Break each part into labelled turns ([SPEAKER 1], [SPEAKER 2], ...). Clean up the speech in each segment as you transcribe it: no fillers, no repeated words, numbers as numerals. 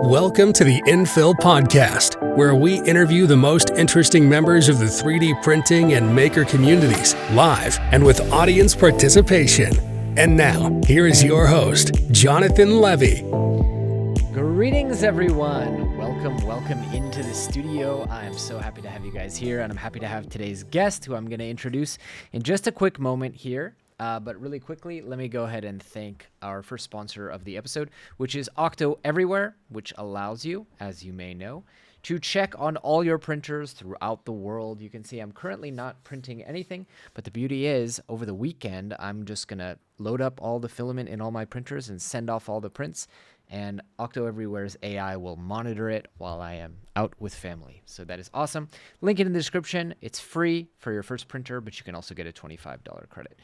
[SPEAKER 1] Welcome to the Infill Podcast, where we interview the most interesting members of the 3D printing and maker communities live and with audience participation. And now, here is your host, Jonathan Levy.
[SPEAKER 2] Greetings, everyone. Welcome into the studio. I'm so happy to have you guys here, and I'm happy to have today's guest, who I'm going to introduce in just a quick moment here. But really quickly, let me go ahead and thank our first sponsor of the episode, which is Octo Everywhere, which allows you, as you may know, to check on all your printers throughout the world. You can see I'm currently not printing anything, but the beauty is over the weekend, I'm just going to load up all the filament in all my printers and send off all the prints. And Octo Everywhere's AI will monitor it while I am out with family. So that is awesome. Link in the description. It's free for your first printer, but you can also get a $25 credit.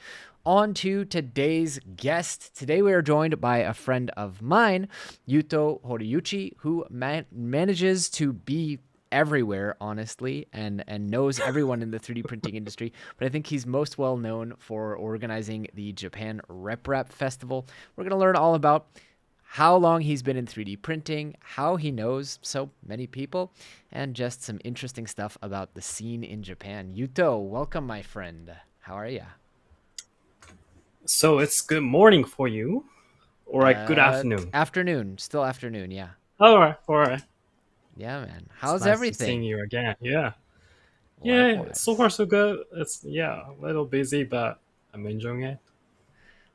[SPEAKER 2] On to today's guest. Today we are joined by a friend of mine, Yuto Horiuchi, who manages to be everywhere, honestly, and knows everyone in the 3D printing industry. But I think he's most well known for organizing the Japan RepRap Festival. We're going to learn all about how long he's been in 3D printing, how he knows so many people, and just some interesting stuff about the scene in Japan. Yuto, welcome, my friend. How are you?
[SPEAKER 3] So it's good morning for you, or like good afternoon?
[SPEAKER 2] Afternoon, still afternoon, yeah.
[SPEAKER 3] All right.
[SPEAKER 2] Yeah, man. How's
[SPEAKER 3] it's nice
[SPEAKER 2] everything?
[SPEAKER 3] Seeing you again, yeah.
[SPEAKER 2] Likewise.
[SPEAKER 3] Yeah, so far so good. It's a little busy, but I'm enjoying it.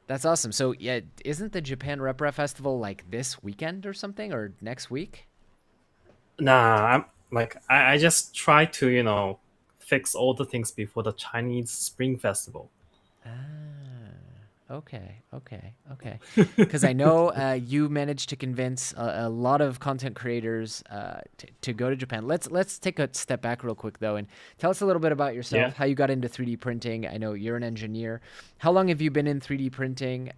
[SPEAKER 2] That's awesome. So, yeah, isn't the Japan RepRap Festival like this weekend or something, or next week?
[SPEAKER 3] Nah, I just try to fix all the things before the Chinese Spring Festival.
[SPEAKER 2] Okay. Because I know you managed to convince a lot of content creators to go to Japan. Let's take a step back real quick, though, and tell us a little bit about yourself, how you got into 3D printing. I know you're an engineer. How long have you been in 3D printing?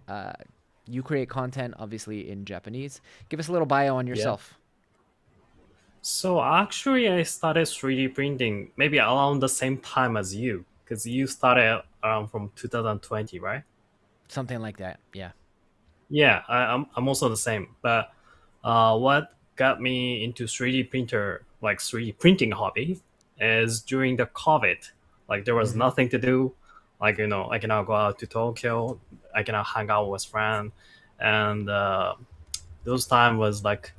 [SPEAKER 2] You create content, obviously, in Japanese. Give us a little bio on yourself.
[SPEAKER 3] Yeah. So actually, I started 3D printing maybe around the same time as you, because you started around from 2020, right?
[SPEAKER 2] Something like that, yeah.
[SPEAKER 3] Yeah, I'm also the same. But what got me into 3D printer, like 3D printing hobby, is during the COVID. Like there was nothing to do. Like I cannot go out to Tokyo. I cannot hang out with friends, and those time was like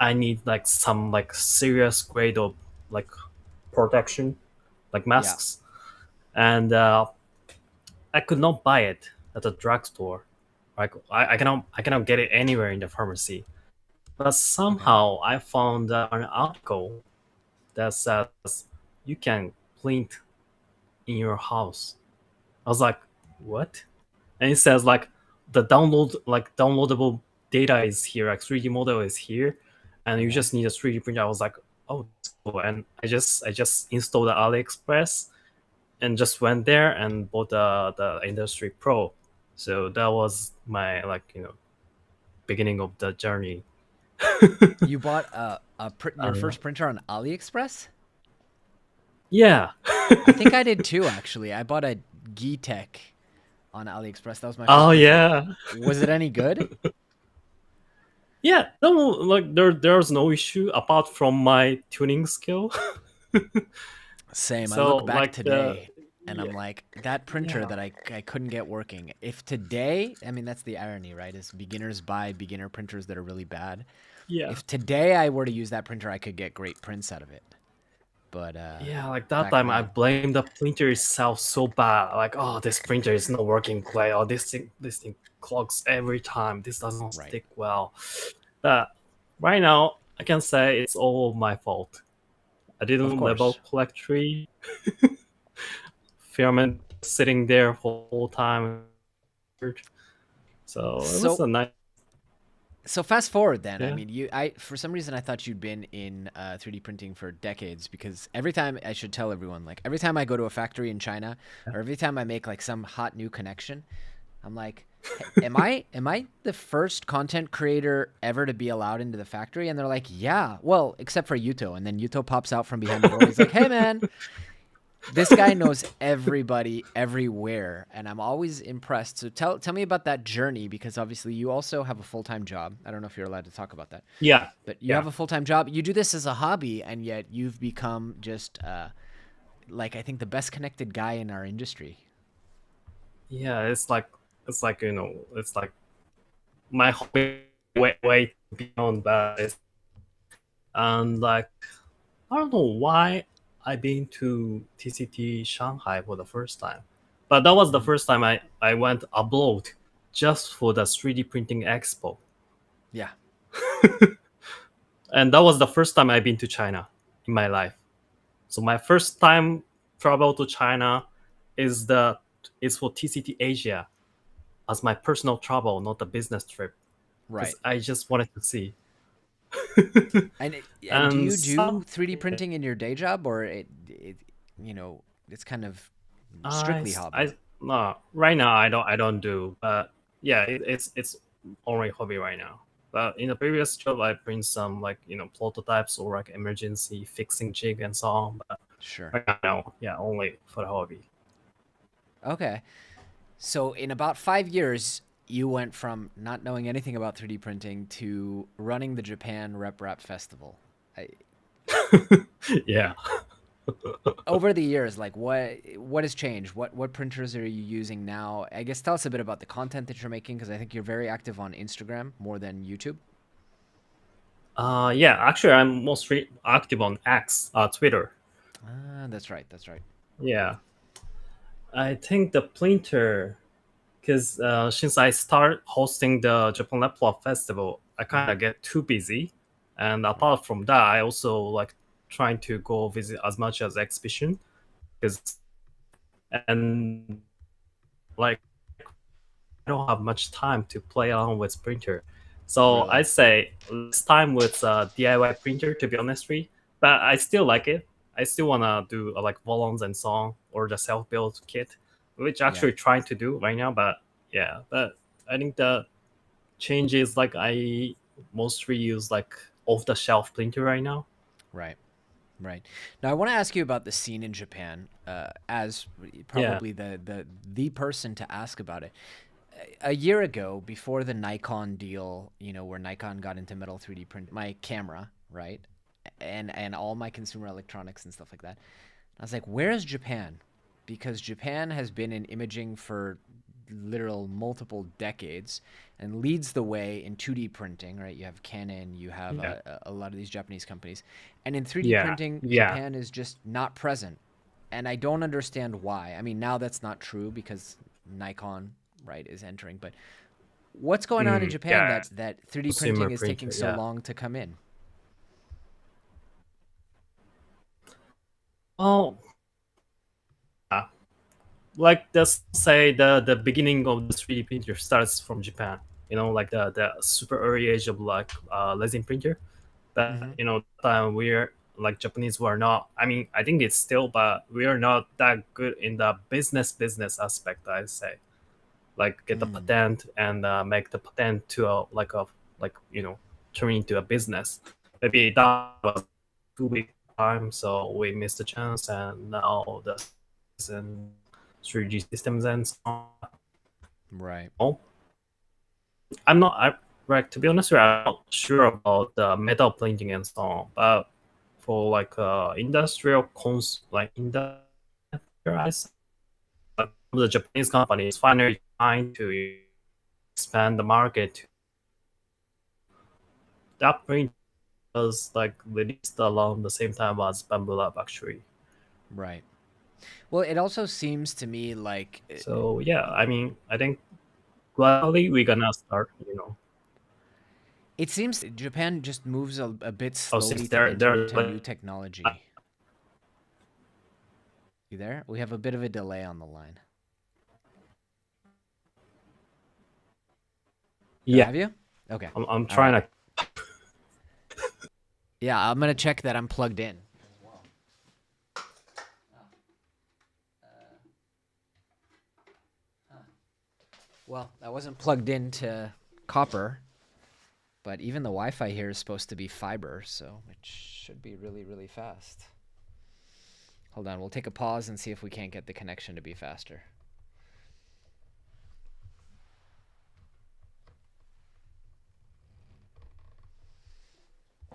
[SPEAKER 3] I need like some like serious grade of like protection, like masks, and I could not buy it at the drugstore. Like I cannot get it anywhere in the pharmacy. But somehow I found an article that says you can print in your house. I was like, what? And it says like the downloadable data is here, like 3D model is here, and you just need a 3D printer. I was like, oh, that's cool. And I just installed the AliExpress and just went there and bought the Industry Pro. So that was my beginning of the journey.
[SPEAKER 2] You bought your first printer on AliExpress?
[SPEAKER 3] Yeah.
[SPEAKER 2] I think I did too, actually. I bought a Geetek on AliExpress. That was my first
[SPEAKER 3] Oh,
[SPEAKER 2] printer.
[SPEAKER 3] yeah.
[SPEAKER 2] Was it any good?
[SPEAKER 3] Yeah. No, like there's no issue apart from my tuning skill.
[SPEAKER 2] Same.
[SPEAKER 3] So,
[SPEAKER 2] I look back
[SPEAKER 3] like,
[SPEAKER 2] today and I'm like, that printer that I couldn't get working. If today, I mean, that's the irony, right? Is beginners buy beginner printers that are really bad.
[SPEAKER 3] Yeah.
[SPEAKER 2] If today I were to use that printer, I could get great prints out of it. But
[SPEAKER 3] yeah, like that time I blamed the printer itself so bad. Like, oh, this printer is not working great. Oh, this thing clogs every time. This doesn't stick well. But right now, I can say it's all my fault. I didn't level collect tree. Filament sitting there for the whole time. So it was a nice.
[SPEAKER 2] So fast forward then. Yeah. I mean, for some reason I thought you'd been in 3D printing for decades, because every time, I should tell everyone, like every time I go to a factory in China or every time I make like some hot new connection, I'm like, am I the first content creator ever to be allowed into the factory? And they're like, yeah, well, except for Yuto. And then Yuto pops out from behind the door. He's like, hey man, This guy knows everybody everywhere, and I'm always impressed. So tell me about that journey, because obviously you also have a full-time job. I don't know if you're allowed to talk about that,
[SPEAKER 3] Yeah,
[SPEAKER 2] but you
[SPEAKER 3] yeah,
[SPEAKER 2] have a full-time job. You do this as a hobby, and yet you've become just like, I think, the best connected guy in our industry.
[SPEAKER 3] yeah. It's like it's like my hobby way beyond that. And like I don't know why I been to TCT Shanghai for the first time, but that was the
[SPEAKER 2] Mhm.
[SPEAKER 3] first time I went abroad just for the 3D printing expo,
[SPEAKER 2] Yeah.
[SPEAKER 3] and that was the first time I've been to China in my life. So my first time travel to China is the is for TCT Asia as my personal travel, not a business trip, because
[SPEAKER 2] Right.
[SPEAKER 3] I just wanted to see.
[SPEAKER 2] And do
[SPEAKER 3] And
[SPEAKER 2] you do
[SPEAKER 3] some
[SPEAKER 2] 3D printing in your day job, or it's kind of strictly hobby?
[SPEAKER 3] I no, right now I don't do, but yeah, it's only hobby right now. But in the previous job, I print some like prototypes or like emergency fixing jig and so on. But
[SPEAKER 2] Sure.
[SPEAKER 3] right now, yeah, only for the hobby.
[SPEAKER 2] Okay. So in about 5 years, you went from not knowing anything about 3D printing to running the Japan RepRap Festival. I,
[SPEAKER 3] Yeah.
[SPEAKER 2] over the years, like what has changed? What printers are you using now? I guess tell us a bit about the content that you're making, because I think you're very active on Instagram more than YouTube.
[SPEAKER 3] Yeah. Actually, I'm mostly active on X, Twitter.
[SPEAKER 2] Ah, that's right. That's right.
[SPEAKER 3] Yeah. I think the printer, because since I start hosting the Japan Laptop Festival, I kind
[SPEAKER 2] Hmm.
[SPEAKER 3] of get too busy. And
[SPEAKER 2] Right.
[SPEAKER 3] apart from that, I also like trying to go visit as much as exhibition, because and like I don't have much time to play around with printer. So I
[SPEAKER 2] Really?
[SPEAKER 3] say less time with DIY printer, to be honest with you. But I still like it. I still wanna do like volons and so on, or the self built kit, which
[SPEAKER 2] Yeah.
[SPEAKER 3] actually trying to do right now. But yeah, but I think the change is like I mostly use like off the shelf printer right now.
[SPEAKER 2] Right. Right. Now I want to ask you about the scene in Japan, as
[SPEAKER 3] Yeah,
[SPEAKER 2] probably the person to ask about it. A year ago, before the Nikon deal, where Nikon got into metal 3D print my camera, right, and all my consumer electronics and stuff like that, I was like, where is Japan? Because Japan has been in imaging for literal multiple decades and leads the way in 2D printing, right? You have Canon, you have
[SPEAKER 3] yeah,
[SPEAKER 2] a lot of these Japanese companies. And in 3D
[SPEAKER 3] yeah,
[SPEAKER 2] printing,
[SPEAKER 3] yeah.
[SPEAKER 2] Japan is just not present. And I don't understand why. I mean, now that's not true because Nikon, right, is entering. But what's going on in Japan
[SPEAKER 3] Yeah.
[SPEAKER 2] that 3D
[SPEAKER 3] Consumer
[SPEAKER 2] printing is taking
[SPEAKER 3] printer.
[SPEAKER 2] so
[SPEAKER 3] Yeah.
[SPEAKER 2] long to come in?
[SPEAKER 3] Oh, yeah. Like let's say the beginning of the 3D printer starts from Japan. Like the super early age of like resin printer. But
[SPEAKER 2] Mm-hmm.
[SPEAKER 3] time we're like Japanese were not. I mean, I think it's still, but we are not that good in the business aspect. I say like get the
[SPEAKER 2] Mm,
[SPEAKER 3] patent and make the patent to a like turn into a business. Maybe that was 2 week time, so we missed the chance, and now the and 3G systems and so
[SPEAKER 2] right.
[SPEAKER 3] on. I'm not, right, to be honest, I'm not sure about the metal printing and so on, but for like like industrial, the Japanese company is finally trying to expand the market. That print was like released around the same time as Bamboo Lab actually.
[SPEAKER 2] Right. Well, it also seems to me like
[SPEAKER 3] So yeah, I mean, I think gradually we're gonna start,
[SPEAKER 2] it seems Japan just moves a bit
[SPEAKER 3] oh, since
[SPEAKER 2] slowly to
[SPEAKER 3] they're
[SPEAKER 2] enter
[SPEAKER 3] they're
[SPEAKER 2] to
[SPEAKER 3] like,
[SPEAKER 2] new technology. You there? We have a bit of a delay on the line. Do I
[SPEAKER 3] yeah,
[SPEAKER 2] have you? Okay.
[SPEAKER 3] I'm
[SPEAKER 2] All right.
[SPEAKER 3] trying to.
[SPEAKER 2] Yeah, I'm gonna check that I'm plugged in. Well, I wasn't plugged into copper, but even the Wi-Fi here is supposed to be fiber, so it should be really, really fast. Hold on, we'll take a pause and see if we can't get the connection to be faster.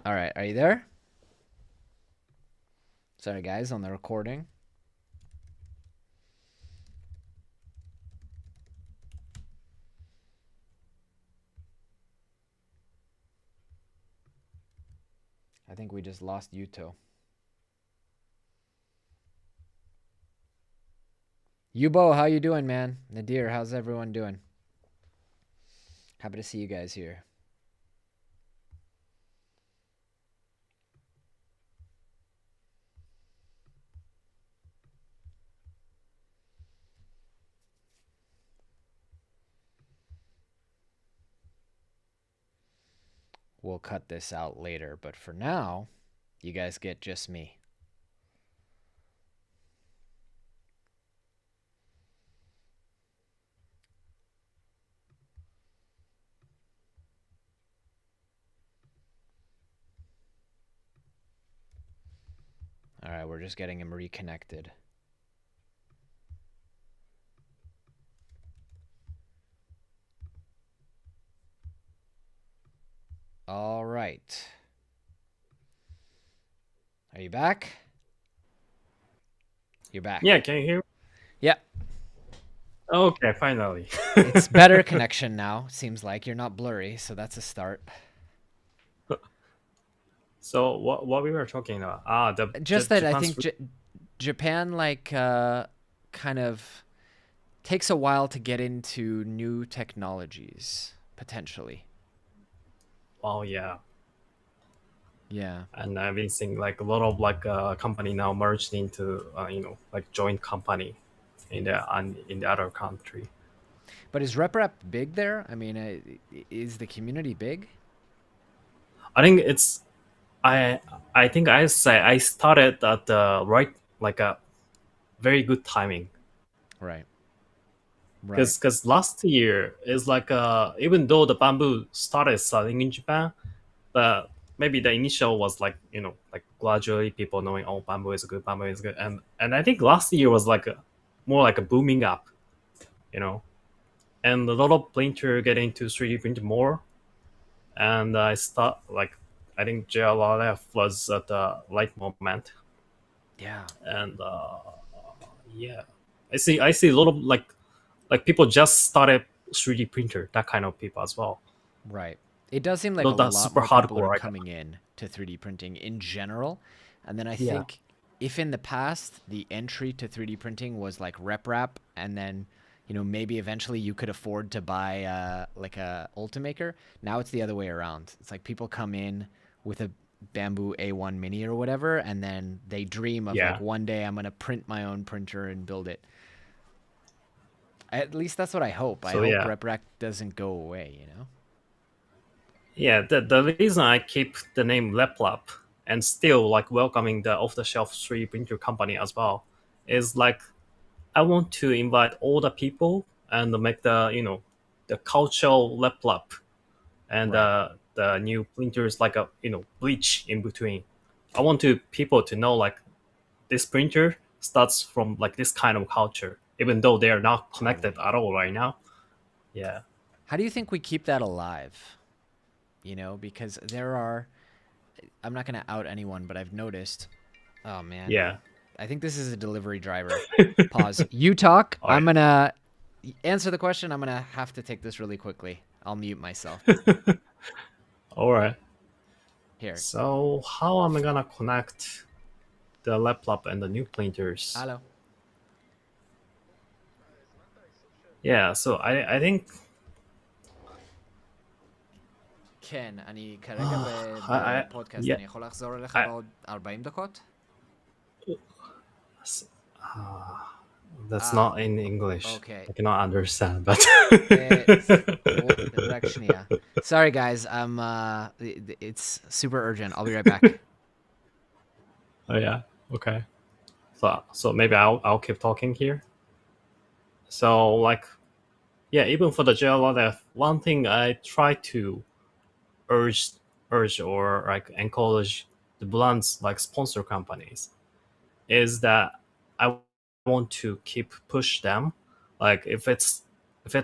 [SPEAKER 2] All right, are you there? Sorry, guys, on the recording. I think we just lost Yuto. Yubo, how you doing, man? Nadir, how's everyone doing? Happy to see you guys here. We'll cut this out later, but for now, you guys get just me. All right, we're just getting him reconnected. All right. Are you back? You're back.
[SPEAKER 3] Yeah, can you hear me?
[SPEAKER 2] Yeah.
[SPEAKER 3] Okay, finally.
[SPEAKER 2] It's better connection now, seems like. You're not blurry, so that's a start.
[SPEAKER 3] So what we were talking about?
[SPEAKER 2] Just that I
[SPEAKER 3] Japan's
[SPEAKER 2] think Japan, like, kind of takes a while to get into new technologies, potentially.
[SPEAKER 3] Oh yeah,
[SPEAKER 2] Yeah.
[SPEAKER 3] and I've been seeing like a lot of like company now merged into like joint company in the other country.
[SPEAKER 2] But is RepRap big there? I mean, is the community big?
[SPEAKER 3] I think it's I think I say I started at the right like a very good timing
[SPEAKER 2] Right. Right.
[SPEAKER 3] because last year is like even though the bamboo started selling in Japan, but maybe the initial was like like gradually people knowing, oh, bamboo is good, and I think last year was like more like a booming up, and a lot of printer getting into 3D print more, and I start like I think JLRF was at the right moment,
[SPEAKER 2] Yeah.
[SPEAKER 3] and yeah, I see a lot of like people just started 3D printer, that kind of people as well.
[SPEAKER 2] Right. It does seem like a
[SPEAKER 3] Not that
[SPEAKER 2] lot
[SPEAKER 3] super
[SPEAKER 2] more people
[SPEAKER 3] hardcore,
[SPEAKER 2] are
[SPEAKER 3] right?
[SPEAKER 2] coming in to 3D printing in general. And then I
[SPEAKER 3] Yeah.
[SPEAKER 2] think if in the past the entry to 3D printing was like RepRap, and then maybe eventually you could afford to buy like a Ultimaker. Now it's the other way around. It's like people come in with a Bamboo A1 Mini or whatever, and then they dream of
[SPEAKER 3] Yeah.
[SPEAKER 2] like one day I'm gonna print my own printer and build it. At least that's what I hope. I
[SPEAKER 3] So
[SPEAKER 2] hope
[SPEAKER 3] yeah.
[SPEAKER 2] RepRap doesn't go away.
[SPEAKER 3] Yeah, the reason I keep the name RepRap and still like welcoming the off-the-shelf 3D printer company as well is like I want to invite all the people and make the cultural RepRap and
[SPEAKER 2] Right.
[SPEAKER 3] the new printers like a bridge in between. I want to people to know like this printer starts from like this kind of culture, even though they are not connected
[SPEAKER 2] Totally.
[SPEAKER 3] at all right now. Yeah.
[SPEAKER 2] How do you think we keep that alive? Because I'm not going to out anyone, but I've noticed, oh man,
[SPEAKER 3] Yeah.
[SPEAKER 2] I think this is a delivery driver. Pause. You talk.
[SPEAKER 3] All
[SPEAKER 2] I'm
[SPEAKER 3] right.
[SPEAKER 2] going to answer the question. I'm going to have to take this really quickly. I'll mute myself.
[SPEAKER 3] All right.
[SPEAKER 2] Here.
[SPEAKER 3] So how am I gonna connect the laptop and the new printers?
[SPEAKER 2] Hello.
[SPEAKER 3] Yeah, so I think
[SPEAKER 2] כן, אני כרגע בפודקאסט.
[SPEAKER 3] yeah
[SPEAKER 2] אני יכול לחזור אליך
[SPEAKER 3] I,
[SPEAKER 2] בעוד 40 דקות?
[SPEAKER 3] that's not in English.
[SPEAKER 2] Okay.
[SPEAKER 3] I cannot understand, but
[SPEAKER 2] רק שנייה. Sorry guys, it's super urgent. I'll be right back.
[SPEAKER 3] oh yeah, okay. So maybe I'll keep talking here. So like yeah, even for the JLF, one thing I try to urge or like encourage the brands like sponsor companies is that I want to keep push them. Like if it's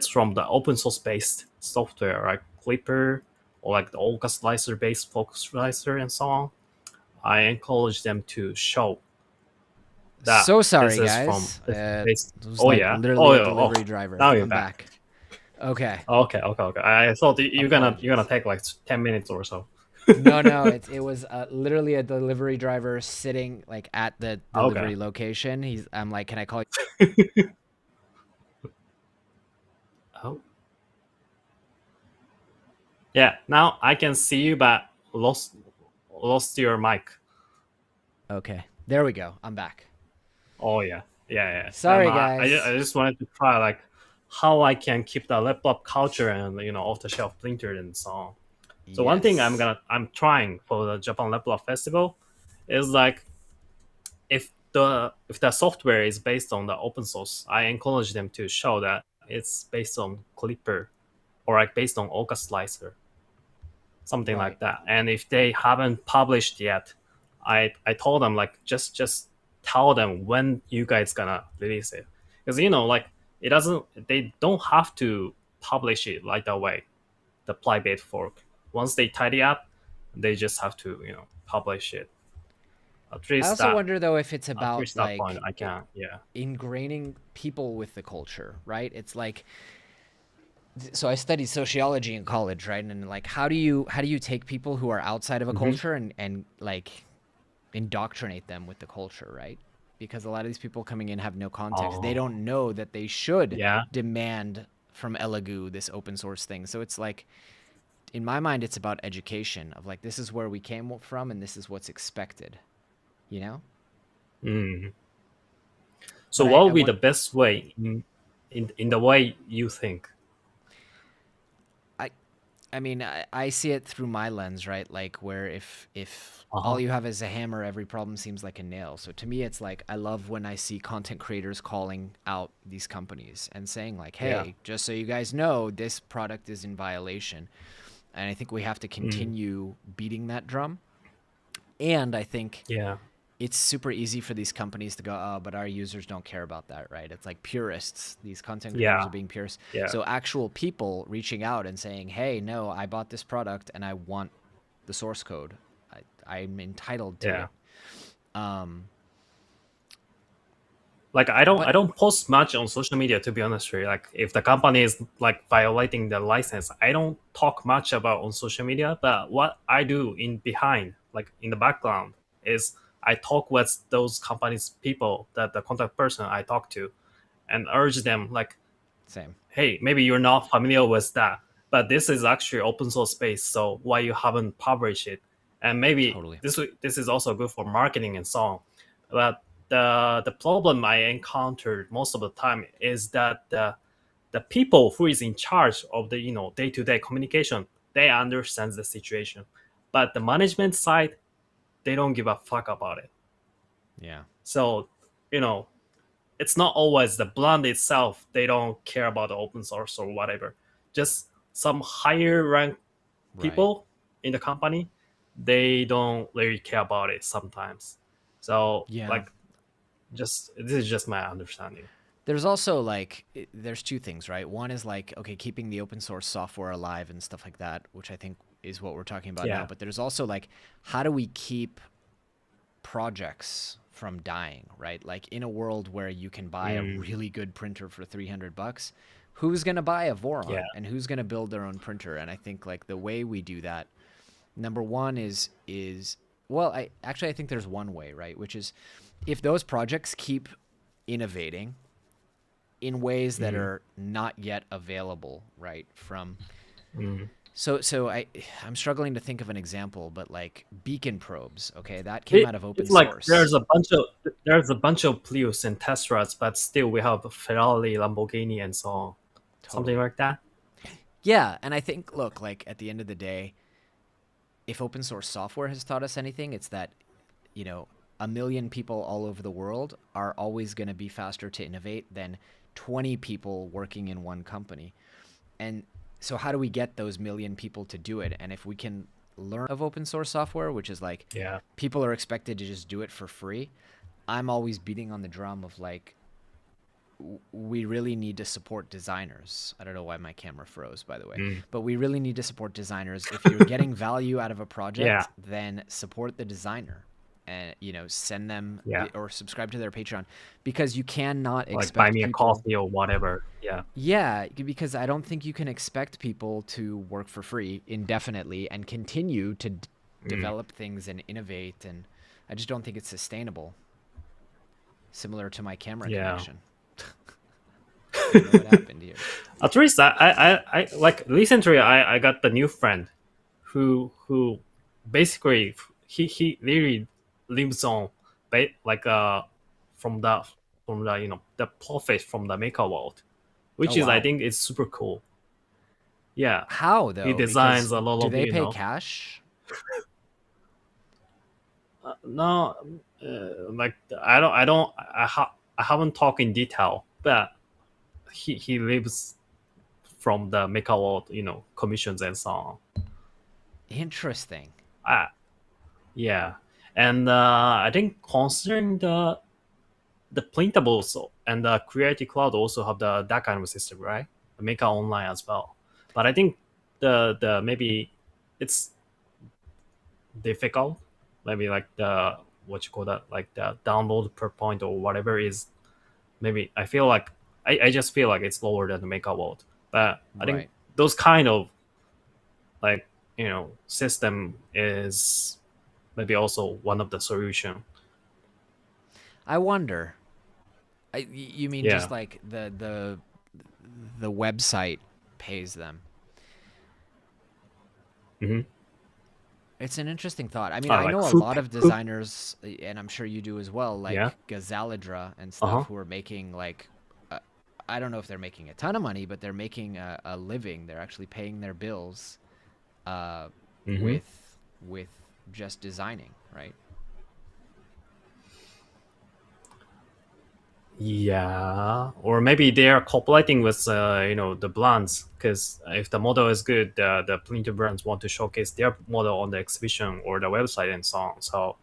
[SPEAKER 3] from the open source based software like Clipper or like the Olga slicer based Focus slicer and so on, I encourage them to show that
[SPEAKER 2] So
[SPEAKER 3] this
[SPEAKER 2] sorry,
[SPEAKER 3] is from
[SPEAKER 2] guys.
[SPEAKER 3] this is based.
[SPEAKER 2] It was
[SPEAKER 3] Oh
[SPEAKER 2] like
[SPEAKER 3] yeah.
[SPEAKER 2] literally
[SPEAKER 3] Oh
[SPEAKER 2] a
[SPEAKER 3] yeah. Oh,
[SPEAKER 2] delivery driver.
[SPEAKER 3] now you're
[SPEAKER 2] I'm
[SPEAKER 3] back.
[SPEAKER 2] back. Okay.
[SPEAKER 3] Okay. I thought you're
[SPEAKER 2] Apologies.
[SPEAKER 3] gonna take like 10 minutes or so.
[SPEAKER 2] No, it was literally a delivery driver sitting like at the
[SPEAKER 3] Okay.
[SPEAKER 2] delivery location. I'm like, can I call
[SPEAKER 3] Oh. Yeah. Now I can see you, but lost your mic.
[SPEAKER 2] you? Okay, there we go. I'm back.
[SPEAKER 3] Oh yeah. And
[SPEAKER 2] Sorry, guys.
[SPEAKER 3] I just wanted to try like how I can keep the laptop culture and off the shelf printer and so on. So one thing
[SPEAKER 2] Yes.
[SPEAKER 3] I'm trying for the Japan Laptop Festival is like if the software is based on the open source, I encourage them to show that it's based on Clipper or like based on Orca Slicer, something
[SPEAKER 2] Right.
[SPEAKER 3] like that. And if they haven't published yet, I told them like just tell them when you guys gonna release it, because like they don't have to publish it right away. The Plybit fork, once they tidy up, they just have to publish it. At
[SPEAKER 2] I
[SPEAKER 3] least
[SPEAKER 2] also
[SPEAKER 3] that
[SPEAKER 2] wonder though if it's
[SPEAKER 3] at
[SPEAKER 2] about
[SPEAKER 3] least that point
[SPEAKER 2] like
[SPEAKER 3] I can. Yeah.
[SPEAKER 2] ingraining people with the culture, right? It's like, so I studied sociology in college, right? And like, how do you take people who are outside of a
[SPEAKER 3] Hmm.
[SPEAKER 2] culture and like indoctrinate them with the culture, right? Because a lot of these people coming in have no context. They
[SPEAKER 3] Oh
[SPEAKER 2] don't know that they should
[SPEAKER 3] yeah.
[SPEAKER 2] demand from Elegoo this open source thing. So it's like, in my mind, it's about education of like, this is where we came from and this is what's expected, you know?
[SPEAKER 3] Mm. So
[SPEAKER 2] But
[SPEAKER 3] what
[SPEAKER 2] I
[SPEAKER 3] would be
[SPEAKER 2] want,
[SPEAKER 3] the best way in the way you think?
[SPEAKER 2] I, I mean, I see it through my lens, right? Like where if all
[SPEAKER 3] Uh-huh.
[SPEAKER 2] you have is a hammer, every problem seems like a nail. So to me, it's like I love when I see content creators calling out these companies and saying like,
[SPEAKER 3] Yeah.
[SPEAKER 2] "Hey, just so you guys know, this product is in violation." And I think we have to
[SPEAKER 3] Mm.
[SPEAKER 2] continue beating that drum. And I think
[SPEAKER 3] Yeah.
[SPEAKER 2] it's super easy for these companies to go, oh, but our users don't care about that, right? It's like purists. These content creators
[SPEAKER 3] Yeah.
[SPEAKER 2] are being purists.
[SPEAKER 3] Yeah.
[SPEAKER 2] So actual people reaching out and saying, hey, no, I bought this product and I want the source code. I'm entitled to
[SPEAKER 3] Yeah.
[SPEAKER 2] it. Um,
[SPEAKER 3] Like I
[SPEAKER 2] but
[SPEAKER 3] don't post much on social media, to be honest with you. Like if the company is like violating the license, I don't talk much about on social media. But what I do in behind, like in the background, is I talk with those companies people, that the contact person I talk to, and urge them like,
[SPEAKER 2] same.
[SPEAKER 3] hey, maybe you're not familiar with that, but this is actually open source space, so why you haven't published it? And maybe
[SPEAKER 2] Totally.
[SPEAKER 3] this is also good for marketing and so on. But the problem I encountered most of the time is that the people who is in charge of the day-to-day communication, they understand the situation, but the management side, they don't give a fuck about it.
[SPEAKER 2] Yeah.
[SPEAKER 3] So you know it's not always the brand itself. They don't care about the open source or whatever. Just some higher rank
[SPEAKER 2] Right.
[SPEAKER 3] people in the company, they don't really care about it sometimes. So
[SPEAKER 2] Yeah.
[SPEAKER 3] like, just this is just my understanding.
[SPEAKER 2] There's also like, there's two things, right? One is like, okay, keeping the open source software alive and stuff like that, which I think is what we're talking about now.
[SPEAKER 3] Yeah.
[SPEAKER 2] But there's also like, how do we keep projects from dying, right? Like in a world where you can buy a
[SPEAKER 3] Mm,
[SPEAKER 2] really good printer for $300, who's going to buy a
[SPEAKER 3] yeah.
[SPEAKER 2] Voron and who's going to build their own printer? And I think like the way we do that, number one is well, I think there's one way, right? Which is if those projects keep innovating in ways that
[SPEAKER 3] Mm,
[SPEAKER 2] are not yet available, right? From
[SPEAKER 3] mm.
[SPEAKER 2] I'm struggling to think of an example, but like beacon probes, okay, that came
[SPEAKER 3] It,
[SPEAKER 2] out of open
[SPEAKER 3] it's like
[SPEAKER 2] source.
[SPEAKER 3] there's a bunch of Prius and Teslas, but still we have Ferrari, Lamborghini, and so on. Something
[SPEAKER 2] Totally.
[SPEAKER 3] like that.
[SPEAKER 2] Yeah, and I think look, like at the end of the day, if open source software has taught us anything, it's that, you know, a million people all over the world are always going to be faster to innovate than 20 people working in one company. And so how do we get those million people to do it? And if we can learn of open source software, which is like
[SPEAKER 3] Yeah.
[SPEAKER 2] people are expected to just do it for free, I'm always beating on the drum of like, we really need to support designers. I don't know why my camera froze, by the way, but we really need to support designers. If you're getting value out of a
[SPEAKER 3] Yeah.
[SPEAKER 2] project, then support the designer and, you know, send them
[SPEAKER 3] Yeah.
[SPEAKER 2] or subscribe to their Patreon, because you cannot
[SPEAKER 3] Like buy
[SPEAKER 2] expect
[SPEAKER 3] me a
[SPEAKER 2] people.
[SPEAKER 3] coffee or whatever. Yeah.
[SPEAKER 2] Yeah, because I don't think you can expect people to work for free indefinitely and continue to develop things and innovate. And I just don't think it's sustainable. Similar to my camera
[SPEAKER 3] Yeah.
[SPEAKER 2] connection. I don't know what happened here.
[SPEAKER 3] At least I like recently I got the new friend who basically he really lives on like from the you know the profit from the maker world, which
[SPEAKER 2] Oh,
[SPEAKER 3] is I
[SPEAKER 2] wow.
[SPEAKER 3] think is super cool. Yeah,
[SPEAKER 2] How
[SPEAKER 3] he
[SPEAKER 2] though?
[SPEAKER 3] designs
[SPEAKER 2] Because
[SPEAKER 3] a lot
[SPEAKER 2] do
[SPEAKER 3] of
[SPEAKER 2] they
[SPEAKER 3] you
[SPEAKER 2] pay
[SPEAKER 3] know
[SPEAKER 2] cash?
[SPEAKER 3] no like I haven't talked in detail, but he lives from the maker world, you know, commissions and so on.
[SPEAKER 2] Interesting.
[SPEAKER 3] Ah, yeah, and I think considering the printables and the Creative Cloud also have that kind of system, right? The Maker Online as well. But I think the maybe it's difficult. Maybe like the what you call that, like the download per point or whatever is maybe I feel like I just feel like it's lower than the Maker World. But I think
[SPEAKER 2] Right.
[SPEAKER 3] those kind of like you know system is maybe also one of the solution.
[SPEAKER 2] I wonder. You mean just
[SPEAKER 3] Yeah.
[SPEAKER 2] like the website pays them?
[SPEAKER 3] Mm-hmm.
[SPEAKER 2] It's an interesting thought. I mean, I
[SPEAKER 3] Like
[SPEAKER 2] know a
[SPEAKER 3] food,
[SPEAKER 2] lot of
[SPEAKER 3] food.
[SPEAKER 2] designers, and I'm sure you do as well,
[SPEAKER 3] Yeah.
[SPEAKER 2] like Gazaladra and
[SPEAKER 3] Uh
[SPEAKER 2] stuff,
[SPEAKER 3] huh.
[SPEAKER 2] who are making like, uh, I don't know if they're making a ton of money, but they're making a living. They're actually paying their bills uh,
[SPEAKER 3] Mm-hmm.
[SPEAKER 2] with just designing, right?
[SPEAKER 3] Yeah, or maybe they are cooperating with you know the brands because if the model is good, the printer brands want to showcase their model on the exhibition or the website and so on. So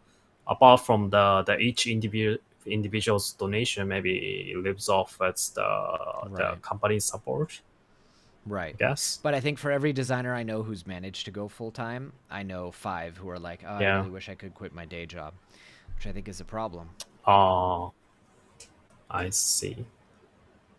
[SPEAKER 3] apart from the each individual's donation, maybe it lives off as the
[SPEAKER 2] Right.
[SPEAKER 3] company's support.
[SPEAKER 2] Right.
[SPEAKER 3] I guess.
[SPEAKER 2] But I think for every designer I know who's managed to go full time, I know 5 who are like, oh, I
[SPEAKER 3] Yeah.
[SPEAKER 2] really wish I could quit my day job, which I think is a problem.
[SPEAKER 3] Oh, I see.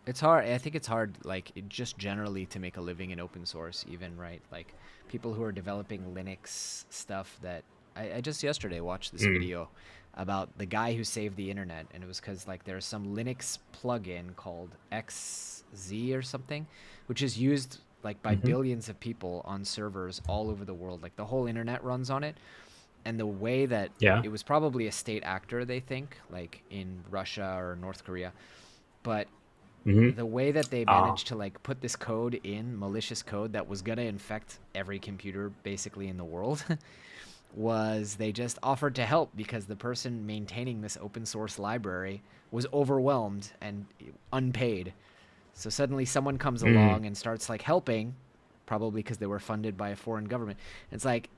[SPEAKER 2] It's hard. I think it's hard, like, just generally to make a living in open source, even, right? Like, people who are developing Linux stuff that I just yesterday watched this
[SPEAKER 3] Mm.
[SPEAKER 2] video about the guy who saved the internet. And it was because, like, there's some Linux plugin called XZ or something, which is used, like, by
[SPEAKER 3] Mm-hmm.
[SPEAKER 2] billions of people on servers all over the world. Like, the whole internet runs on it. And the way that
[SPEAKER 3] Yeah.
[SPEAKER 2] it was probably a state actor, they think, like in Russia or North Korea. But
[SPEAKER 3] Mm-hmm.
[SPEAKER 2] the way that they
[SPEAKER 3] Ah.
[SPEAKER 2] managed to like put this code in, malicious code that was going to infect every computer basically in the world, was they just offered to help because the person maintaining this open source library was overwhelmed and unpaid. So suddenly someone comes
[SPEAKER 3] Mm.
[SPEAKER 2] along and starts like helping, probably because they were funded by a foreign government. It's like,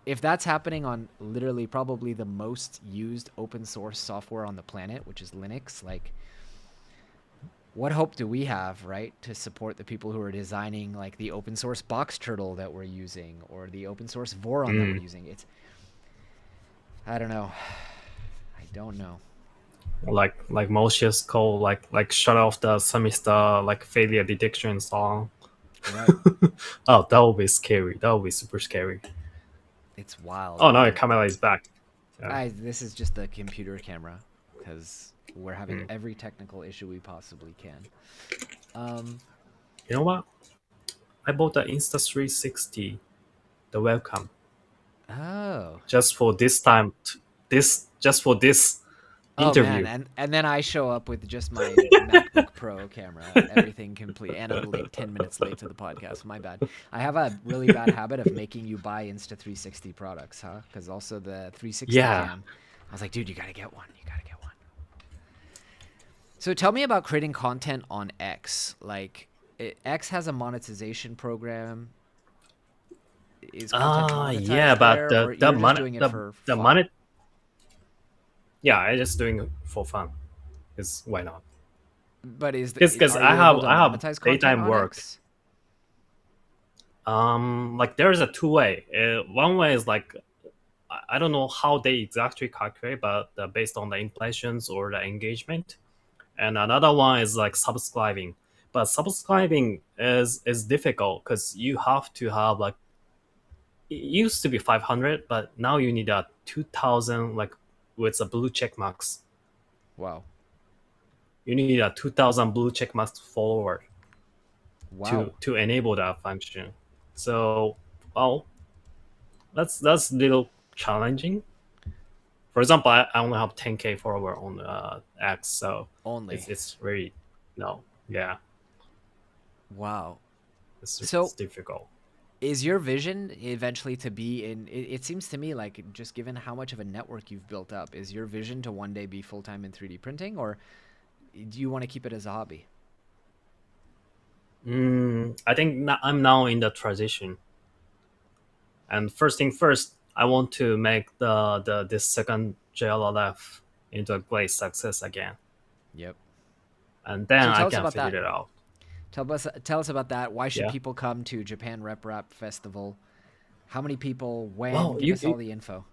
[SPEAKER 2] if that's happening on literally probably the most used open source software on the planet, which is Linux, like, what hope do we have, right, to support the people who are designing like the open source box turtle that we're using or the open source Voron that we're
[SPEAKER 3] Mm.
[SPEAKER 2] using? It's, I don't know. I don't know.
[SPEAKER 3] Like malicious code, like shut off the semester like failure detection song.
[SPEAKER 2] Right.
[SPEAKER 3] Oh, that would be scary. That would be super scary.
[SPEAKER 2] It's wild.
[SPEAKER 3] Oh no, your camera is back. Yeah.
[SPEAKER 2] This is just the computer camera because we're having
[SPEAKER 3] Mm.
[SPEAKER 2] every technical issue we possibly can.
[SPEAKER 3] You know what? I bought the Insta360, the webcam,
[SPEAKER 2] Oh.
[SPEAKER 3] just for this time. This just for this
[SPEAKER 2] Oh man,
[SPEAKER 3] interview.
[SPEAKER 2] and then I show up with just my MacBook Pro camera, everything complete, and I'm late 10 minutes late to the podcast. My bad. I have a really bad habit of making you buy Insta360 products, huh? Because also the 360
[SPEAKER 3] Yeah.
[SPEAKER 2] cam, I was like, dude, you gotta get one. You gotta get one. So tell me about creating content on X. Like, X has a monetization program. Is content monetized
[SPEAKER 3] Yeah, but
[SPEAKER 2] there, or you're just doing it for
[SPEAKER 3] the
[SPEAKER 2] fun?
[SPEAKER 3] yeah, I just doing it for fun. Because why not?
[SPEAKER 2] But
[SPEAKER 3] Because
[SPEAKER 2] are
[SPEAKER 3] I
[SPEAKER 2] you able
[SPEAKER 3] have
[SPEAKER 2] to
[SPEAKER 3] I have
[SPEAKER 2] monetize content
[SPEAKER 3] daytime
[SPEAKER 2] on
[SPEAKER 3] work.
[SPEAKER 2] X?
[SPEAKER 3] Like there's a two-way. One way is like I don't know how they exactly calculate, but based on the impressions or the engagement. And another one is like subscribing. But subscribing is difficult because you have to have like it used to be 500, but now you need a 2,000 like with a blue check marks.
[SPEAKER 2] Wow.
[SPEAKER 3] You need a 2,000 blue check marks follower
[SPEAKER 2] Wow.
[SPEAKER 3] to enable that function. So well, that's a little challenging. For example, I only have 10K follower on X, so
[SPEAKER 2] Only.
[SPEAKER 3] it's very no, yeah,
[SPEAKER 2] Wow.
[SPEAKER 3] it's
[SPEAKER 2] So
[SPEAKER 3] difficult.
[SPEAKER 2] is your vision eventually to be in it seems to me like just given how much of a network you've built up, is your vision to one day be full-time in 3D printing, or do you want to keep it as a hobby?
[SPEAKER 3] I think I'm now in the transition, and first thing first, I want to make the this second JLLF into a great success again,
[SPEAKER 2] Yep.
[SPEAKER 3] and then
[SPEAKER 2] So
[SPEAKER 3] I
[SPEAKER 2] tell us
[SPEAKER 3] can
[SPEAKER 2] about
[SPEAKER 3] figure
[SPEAKER 2] that.
[SPEAKER 3] it out.
[SPEAKER 2] Tell us about that. Why should
[SPEAKER 3] Yeah.
[SPEAKER 2] people come to Japan RepRap Festival? How many people? When?
[SPEAKER 3] Well,
[SPEAKER 2] Give us all the info.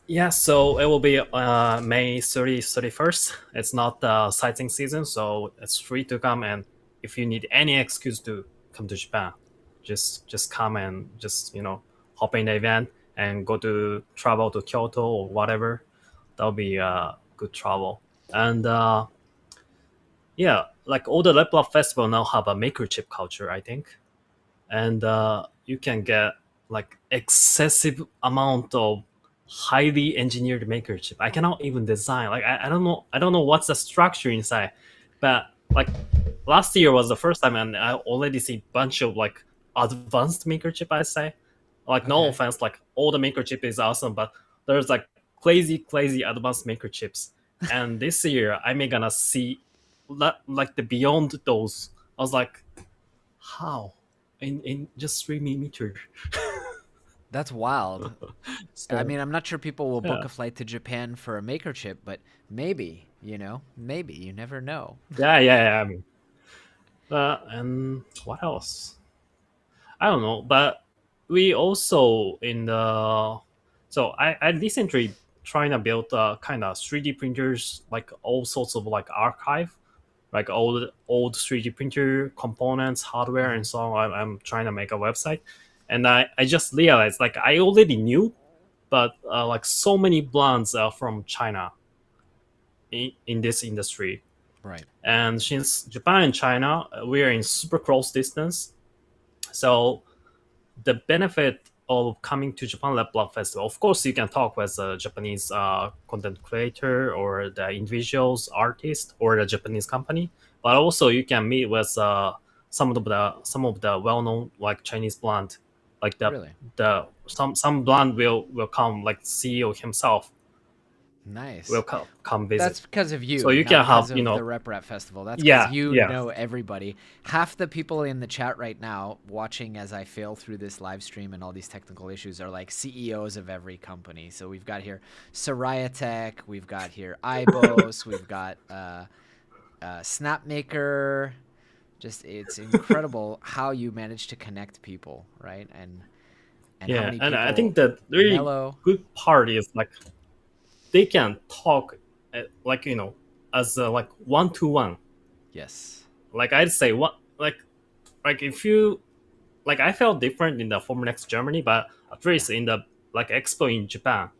[SPEAKER 3] yeah, so it will be May 31st. It's not the sightseeing season, so it's free to come. And if you need any excuse to come to Japan, just come and just hop in the event and go to travel to Kyoto or whatever. That'll be good travel. And yeah, like all the RepRap festival now have a maker chip culture, I think, and you can get like excessive amount of highly engineered maker chip. I cannot even design. Like I don't know what's the structure inside, but like last year was the first time, and I already see bunch of like advanced maker chip. I say, like no
[SPEAKER 2] Okay.
[SPEAKER 3] offense, like all the maker chip is awesome, but there's like crazy advanced maker chips. And this year I may gonna see like the beyond those. I was like, how? In just 3 millimeter.
[SPEAKER 2] That's wild. I
[SPEAKER 3] So
[SPEAKER 2] mean, I'm not sure people will book
[SPEAKER 3] yeah,
[SPEAKER 2] a flight to Japan for a maker chip, but maybe, maybe you never know.
[SPEAKER 3] yeah. I mean, and what else? I don't know, but we also in the so I recently trying to build kind of 3D printers, like all sorts of like archive, like old 3D printer components, hardware,
[SPEAKER 2] Hmm.
[SPEAKER 3] and so on. I'm trying to make a website, and I just realized like I already knew, but like so many brands are from China in this industry.
[SPEAKER 2] Right.
[SPEAKER 3] And since Japan and China, we are in super close distance, so the benefit of coming to Japan Lab Blog Festival, of course, you can talk with a Japanese content creator or the individuals, artist, or the Japanese company, but also you can meet with some of the well-known like Chinese brand, like
[SPEAKER 2] Really
[SPEAKER 3] the some brand will come, like CEO himself will
[SPEAKER 2] nice.
[SPEAKER 3] come visit,
[SPEAKER 2] That's because of
[SPEAKER 3] so
[SPEAKER 2] you,
[SPEAKER 3] you
[SPEAKER 2] not
[SPEAKER 3] can have
[SPEAKER 2] because of the RepRap Festival. That's because
[SPEAKER 3] yeah,
[SPEAKER 2] you
[SPEAKER 3] yeah,
[SPEAKER 2] know everybody. Half the people in the chat right now watching as I fail through this live stream and all these technical issues are like CEOs of every company. So we've got here Soraya Tech, we've got here Ibos, we've got Snapmaker. Just it's incredible how you manage to connect people, right? And how
[SPEAKER 3] yeah.
[SPEAKER 2] many
[SPEAKER 3] And I
[SPEAKER 2] people
[SPEAKER 3] think the really
[SPEAKER 2] Mellow.
[SPEAKER 3] good part is like they can talk like as like one to one.
[SPEAKER 2] Yes.
[SPEAKER 3] Like I'd say what like if you like I felt different in the Formula X Germany, but at
[SPEAKER 2] Yeah.
[SPEAKER 3] least in the like expo in Japan,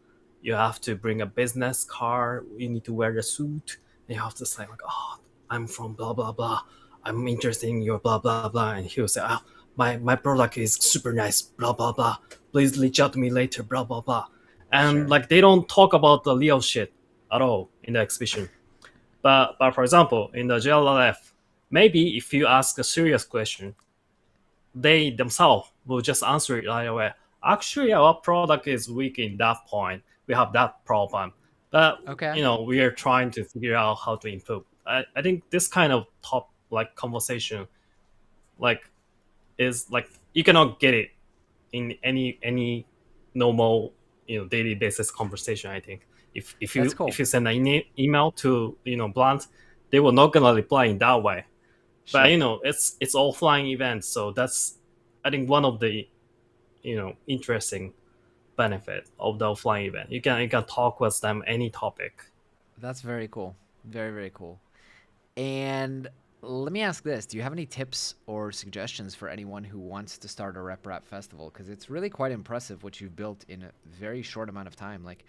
[SPEAKER 3] you have to bring a business card. You need to wear the suit. You have to say like, oh, I'm from blah blah blah. I'm interested in your blah blah blah, and he'll say, oh, my product is super nice. Blah blah blah. Please reach out to me later. Blah blah blah. And
[SPEAKER 2] Sure.
[SPEAKER 3] like they don't talk about the real shit at all in the exhibition. But for example, in the JLLF, maybe if you ask a serious question, they themselves will just answer it right away. Actually, our product is weak in that point. We have that problem, but
[SPEAKER 2] Okay.
[SPEAKER 3] we are trying to figure out how to improve. I think this kind of top like conversation like is like you cannot get it in any normal daily basis conversation. I think
[SPEAKER 2] That's cool.
[SPEAKER 3] if you send an email to Blunt, they will not gonna reply in that way.
[SPEAKER 2] Sure.
[SPEAKER 3] But it's offline event, so that's I think one of the interesting benefit of the offline event. You can talk with them any topic.
[SPEAKER 2] That's very cool. Very, very cool. And let me ask this. Do you have any tips or suggestions for anyone who wants to start a RepRap festival? Because it's really quite impressive what you've built in a very short amount of time. Like,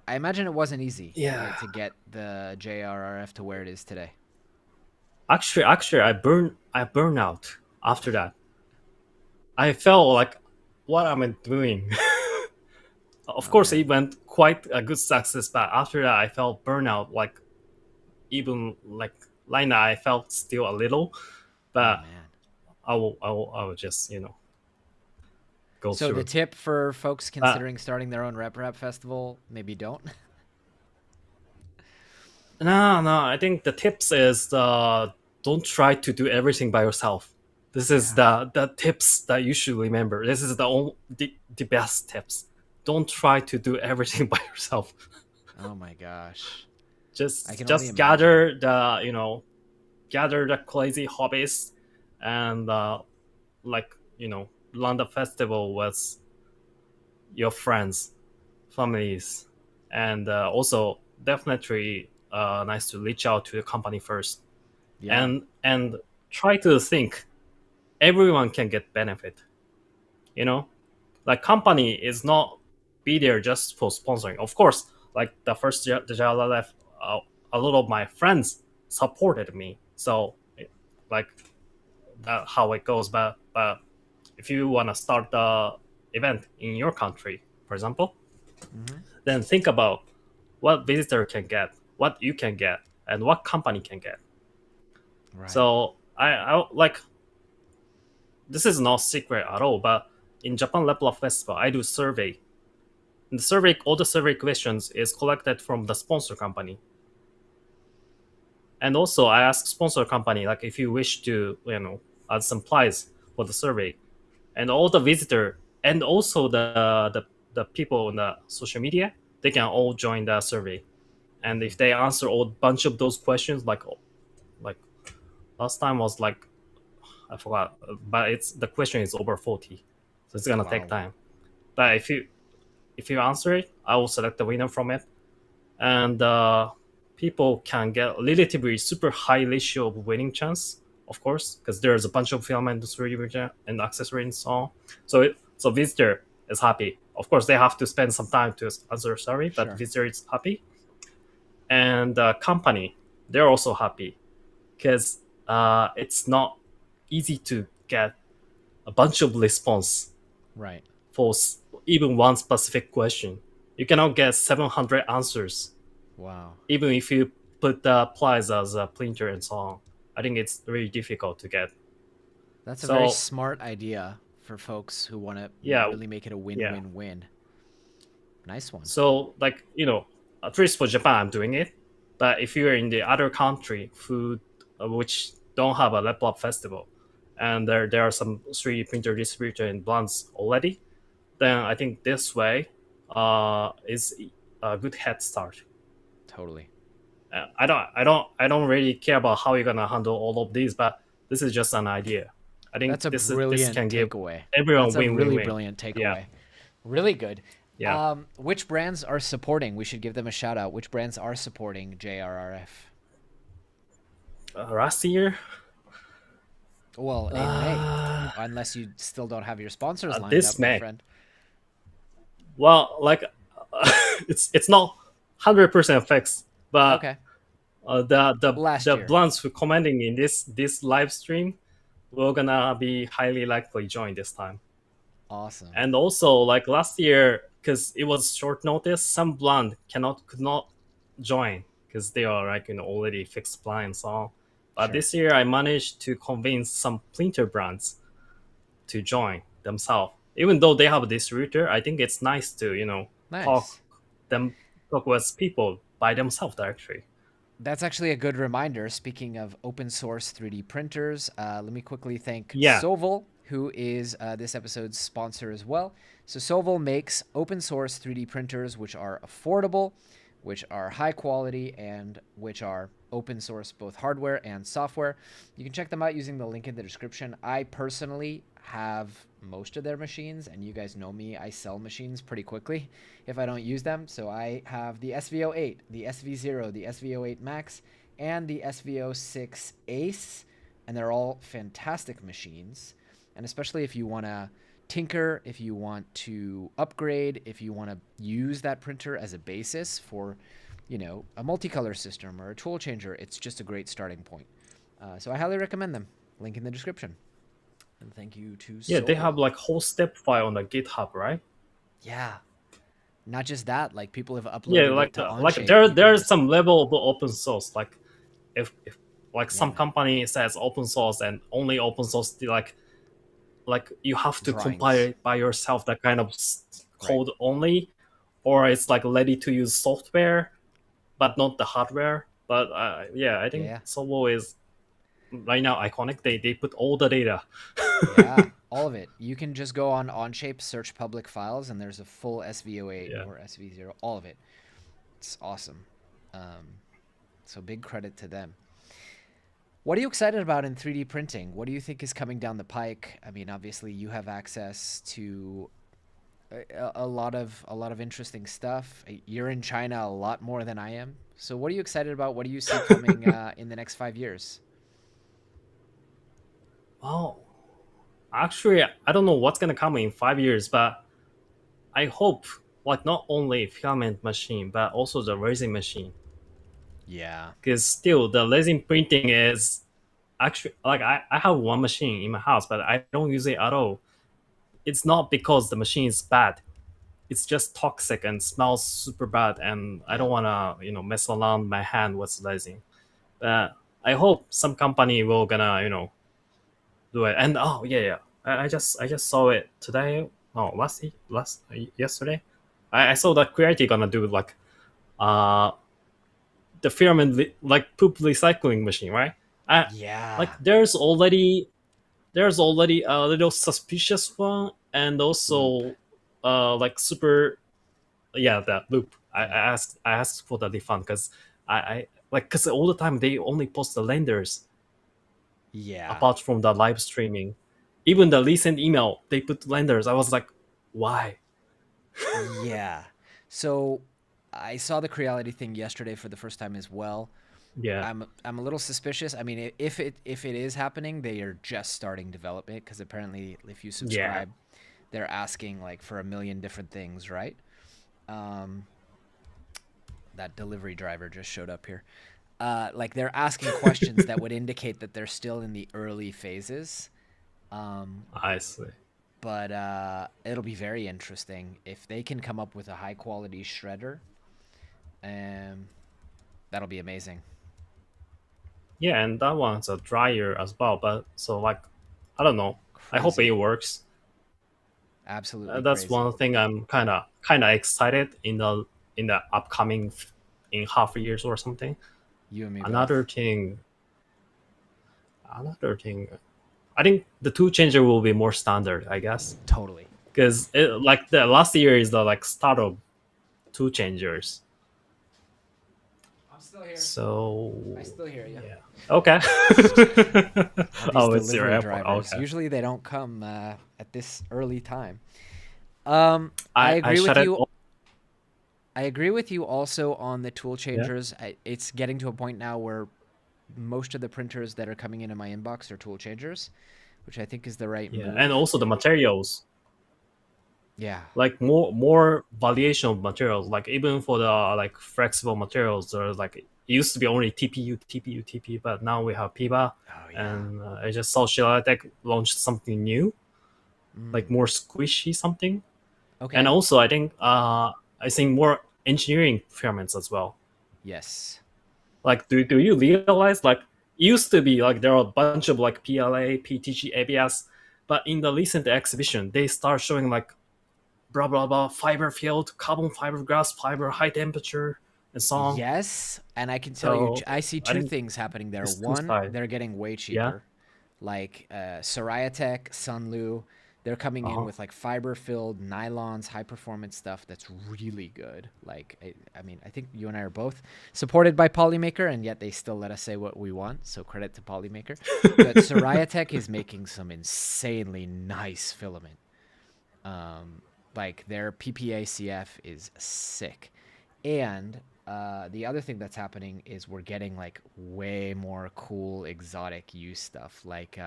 [SPEAKER 2] I imagine it wasn't easy right, to get the JRRF to where it is today.
[SPEAKER 3] Actually, I burn out after that. I felt like, what am I doing? Of course, it went quite a good success, but after that, I felt burnout. Like, even like now, I felt still a little, but I will just go
[SPEAKER 2] So
[SPEAKER 3] through.
[SPEAKER 2] the tip for folks considering starting their own RepRap festival, maybe don't.
[SPEAKER 3] No, I think the tips is don't try to do everything by yourself. This is the tips that you should remember. This is the best tips. Don't try to do everything by yourself.
[SPEAKER 2] Oh my gosh.
[SPEAKER 3] Just gather the crazy hobbies and run the festival with your friends, families, and also definitely nice to reach out to the company first, and try to think everyone can get benefit. Like company is not be there just for sponsoring. Of course, like the first year the Jala left, a lot of my friends supported me, so like that's how it goes. But if you want to start the event in your country, for example, then think about what visitor can get, what you can get, and what company can get. Right. So I like, this is not secret at all, but in Japan RepRap Festival, I do survey. And the survey, all the survey questions is collected from the sponsor company. And also I ask sponsor company, like if you wish to, add some prize for the survey. And all the visitor and also the people on the social media, they can all join the survey. And if they answer a bunch of those questions, like last time was like, I forgot, but the question is over 40, so it's gonna take time. But if you answer it, I will select the winner from it, and people can get relatively super high ratio of winning chance, of course, because there's a bunch of filaments, 3D and accessories and so on. So visitor is happy. Of course, they have to spend some time to answer survey, but visitor is happy, and the company, they're also happy because it's not easy to get a bunch of response for even one specific question. You cannot get 700 answers.
[SPEAKER 2] Wow.
[SPEAKER 3] Even if you put the price as a printer and so on, I think it's really difficult to get.
[SPEAKER 2] That's a very smart idea for folks who want to really make it a win-win-win. Nice one. So, like,
[SPEAKER 3] at least for Japan, I'm doing it. But if you're in the other country which don't have a RepRap festival, and there are some 3D printer distributor in Blunts already, then I think this way is a good head start.
[SPEAKER 2] Totally.
[SPEAKER 3] I don't really care about how you're gonna handle all of these, but this is just an idea. I think this can give everyone
[SPEAKER 2] That's a
[SPEAKER 3] win-win-win.
[SPEAKER 2] really brilliant takeaway. Really good.
[SPEAKER 3] Yeah.
[SPEAKER 2] Which brands are supporting? We should give them a shout out. Which brands are supporting JRRF?
[SPEAKER 3] Last year?
[SPEAKER 2] Well, in May, unless you still don't have your sponsors lined
[SPEAKER 3] this
[SPEAKER 2] up,
[SPEAKER 3] May.
[SPEAKER 2] My friend.
[SPEAKER 3] Well, like it's not 100% fixed, but the blunts who commenting in this live stream, we're gonna be highly likely join this time.
[SPEAKER 2] Awesome.
[SPEAKER 3] And also, like last year, because it was short notice, some blunt could not join because they are like already fixed plan and so on. But this year, I managed to convince some printer brands to join themselves. Even though they have a distributor, I think it's nice to talk with people by themselves directly.
[SPEAKER 2] That's actually a good reminder. Speaking of open source 3D printers, let me quickly thank Soval who is this episode's sponsor as well. So Sovol makes open source 3D printers which are affordable, which are high quality, and which are open source, both hardware and software. You can check them out using the link in the description. I personally have most of their machines, and you guys know me, I sell machines pretty quickly if I don't use them. So I have the SV08, the SV0, the SV08 Max, and the SV06 Ace, and they're all fantastic machines. And especially if you want to tinker, if you want to upgrade, if you want to use that printer as a basis for, you know, a multicolor system or a tool changer, it's just a great starting point. So I highly recommend them. Link in the description. And thank you to
[SPEAKER 3] Yeah, they
[SPEAKER 2] Soul.
[SPEAKER 3] have like whole step file on the GitHub, right?
[SPEAKER 2] Yeah. Not just that, like people have uploaded
[SPEAKER 3] Yeah, like
[SPEAKER 2] it to Onshape.
[SPEAKER 3] like there's some level of open source. Like if like some company says open source and only open source, like you have to
[SPEAKER 2] Drawings.
[SPEAKER 3] compile it by yourself, that kind of code only, or it's like ready to use software, but not the hardware. But yeah, I think Sovo is right now iconic. They put all the data.
[SPEAKER 2] Yeah, all of it. You can just go on Onshape, search public files, and there's a full SV08 or SV0, all of it. It's awesome. So big credit to them. What are you excited about in 3D printing? What do you think is coming down the pike? I mean, obviously you have access to a lot of interesting stuff. You're in China a lot more than I am. So what are you excited about? What do you see coming in the next 5 years?
[SPEAKER 3] Well, actually, I don't know what's gonna come in 5 years, but I hope like not only filament machine but also the resin machine.
[SPEAKER 2] Yeah.
[SPEAKER 3] Because still the resin printing is actually like I have one machine in my house, but I don't use it at all. It's not because the machine is bad. It's just toxic and smells super bad, and I don't wanna mess around my hand with resin. But I hope some company will gonna do it. And oh yeah, I just saw it today. No, yesterday. I saw that Creative gonna do like the filament like poop recycling machine, right?
[SPEAKER 2] Yeah.
[SPEAKER 3] Like there's already a little suspicious one, and also like super that loop. I asked for the refund because I like because all the time they only post the renders.
[SPEAKER 2] Yeah.
[SPEAKER 3] Apart from the live streaming, even the recent email they put renders. I was like, why?
[SPEAKER 2] Yeah. So I saw the Creality thing yesterday for the first time as well.
[SPEAKER 3] Yeah.
[SPEAKER 2] I'm a little suspicious. I mean, if it is happening, they are just starting development because apparently if you subscribe, they're asking like for 1 million different things, right? That delivery driver just showed up here. Like they're asking questions that would indicate that they're still in the early phases.
[SPEAKER 3] I see.
[SPEAKER 2] But it'll be very interesting if they can come up with a high quality shredder. That'll be amazing.
[SPEAKER 3] Yeah, and that one's a dryer as well. But so like, I don't know.
[SPEAKER 2] Crazy.
[SPEAKER 3] I hope it works.
[SPEAKER 2] Absolutely.
[SPEAKER 3] That's
[SPEAKER 2] crazy.
[SPEAKER 3] one thing I'm kind of excited in the upcoming in half a years or something.
[SPEAKER 2] You and me.
[SPEAKER 3] Another thing. I think the tool changer will be more standard, I guess.
[SPEAKER 2] Totally.
[SPEAKER 3] Because like the last year is the like start of tool changers.
[SPEAKER 2] I'm still here.
[SPEAKER 3] So
[SPEAKER 2] I still hear you.
[SPEAKER 3] Yeah. Okay.
[SPEAKER 2] Oh,
[SPEAKER 3] it's your airport. Okay.
[SPEAKER 2] Usually they don't come at this early time. I agree with you. I agree with you also on the tool changers. Yeah. It's getting to a point now where most of the printers that are coming into my inbox are tool changers, which I think is the right move.
[SPEAKER 3] And also the materials.
[SPEAKER 2] Yeah.
[SPEAKER 3] Like more variation of materials. Like even for the like flexible materials, there's like it used to be only TPU, but now we have PIBA. And I just saw Shilatech launched something new, like more squishy something.
[SPEAKER 2] Okay.
[SPEAKER 3] And also I think more engineering filaments as well.
[SPEAKER 2] Yes.
[SPEAKER 3] Like, do you realize, like, it used to be, like, there are a bunch of, like, PLA, PTG, ABS, but in the recent exhibition, they start showing, like, blah, blah, blah, fiber field, carbon fiberglass, fiber, high temperature, and so on.
[SPEAKER 2] Yes, and I can tell you, I see two things happening there. One, they're getting way cheaper. like Sorayatech, Sunlu. They're coming in with like fiber-filled nylons, high-performance stuff that's really good. Like, I mean, I think you and I are both supported by Polymaker, and yet they still let us say what we want. So credit to Polymaker. But Sorayatech is making some insanely nice filament. Like their PPA-CF is sick, and the other thing that's happening is we're getting like way more cool exotic use stuff. Like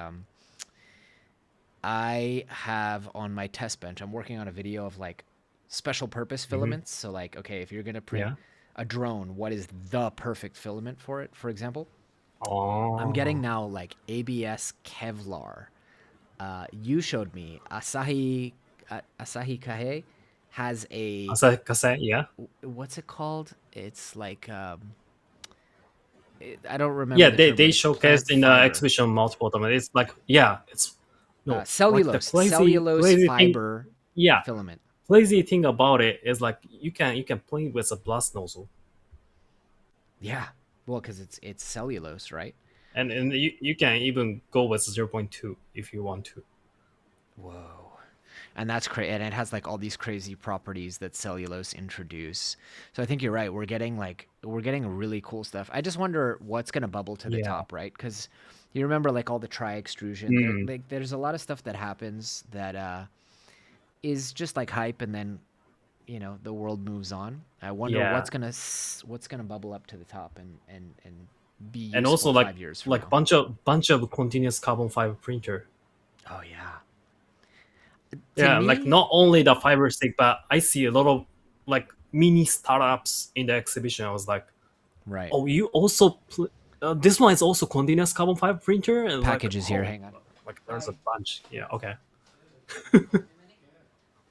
[SPEAKER 2] I have on my test bench, I'm working on a video of like special purpose filaments. So like, okay, if you're going to print a drone, what is the perfect filament for it, for example? I'm getting now like ABS Kevlar. You showed me Asahi Kahe has a
[SPEAKER 3] Yeah.
[SPEAKER 2] what's it called? It's like I don't remember.
[SPEAKER 3] Yeah,
[SPEAKER 2] the term, but
[SPEAKER 3] they
[SPEAKER 2] it's plant
[SPEAKER 3] showcased in the
[SPEAKER 2] fiber.
[SPEAKER 3] exhibition multiple times. It's like, yeah, it's no
[SPEAKER 2] Cellulose,
[SPEAKER 3] like the crazy
[SPEAKER 2] fiber
[SPEAKER 3] thing. Yeah,
[SPEAKER 2] filament.
[SPEAKER 3] crazy thing about it is like you can play with a blast nozzle,
[SPEAKER 2] Yeah, well, because it's cellulose, right?
[SPEAKER 3] and you can even go with 0.2 if you want to.
[SPEAKER 2] Whoa. And that's crazy. And it has like all these crazy properties that cellulose introduce. So I think you're right. We're getting really cool stuff. I just wonder what's going to bubble to the top, right? Because you remember like all the tri-extrusion. There's a lot of stuff that happens that is just like hype, and then the world moves on. I wonder what's gonna bubble up to the top and be useful
[SPEAKER 3] And also
[SPEAKER 2] 5 years from now.
[SPEAKER 3] bunch of continuous carbon fiber printer.
[SPEAKER 2] Oh yeah.
[SPEAKER 3] Yeah, like not only the fiber stick, but I see a lot of like mini startups in the exhibition. I was like,
[SPEAKER 2] right.
[SPEAKER 3] oh, you also this one is also continuous carbon fiber printer, and
[SPEAKER 2] Packages
[SPEAKER 3] like,
[SPEAKER 2] here. Hang on.
[SPEAKER 3] like there's a bunch. Yeah, okay.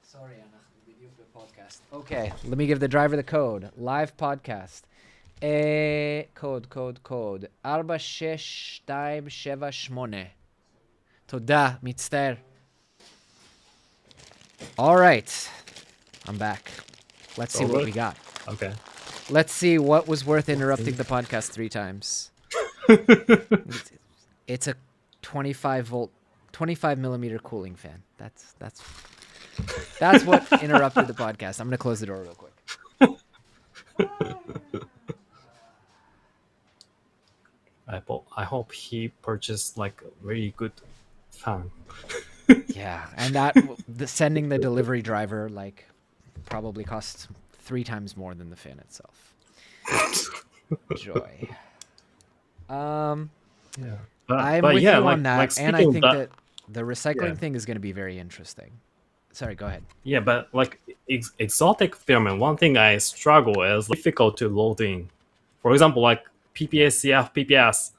[SPEAKER 2] Sorry, Anna. Video for the podcast. Okay, let me give the driver the code. Live podcast. קוד 46278. תודה, מצטער. All right, I'm back. Let's see what we got.
[SPEAKER 3] Okay.
[SPEAKER 2] Let's see what was worth interrupting the podcast 3 times. It's a 25 millimeter cooling fan. That's what interrupted the podcast. I'm gonna close the door real quick.
[SPEAKER 3] I hope he purchased like a very good fan.
[SPEAKER 2] Yeah, and sending the delivery driver like probably costs 3 times more than the fan itself. Joy.
[SPEAKER 3] Yeah.
[SPEAKER 2] I'm
[SPEAKER 3] but
[SPEAKER 2] with
[SPEAKER 3] yeah,
[SPEAKER 2] you
[SPEAKER 3] like,
[SPEAKER 2] on that,
[SPEAKER 3] like
[SPEAKER 2] and I think
[SPEAKER 3] that,
[SPEAKER 2] that the recycling thing is going to be very interesting. Sorry, go ahead.
[SPEAKER 3] Yeah, but like exotic filament, one thing I struggle is difficult to load in. For example, like PPS, PPS,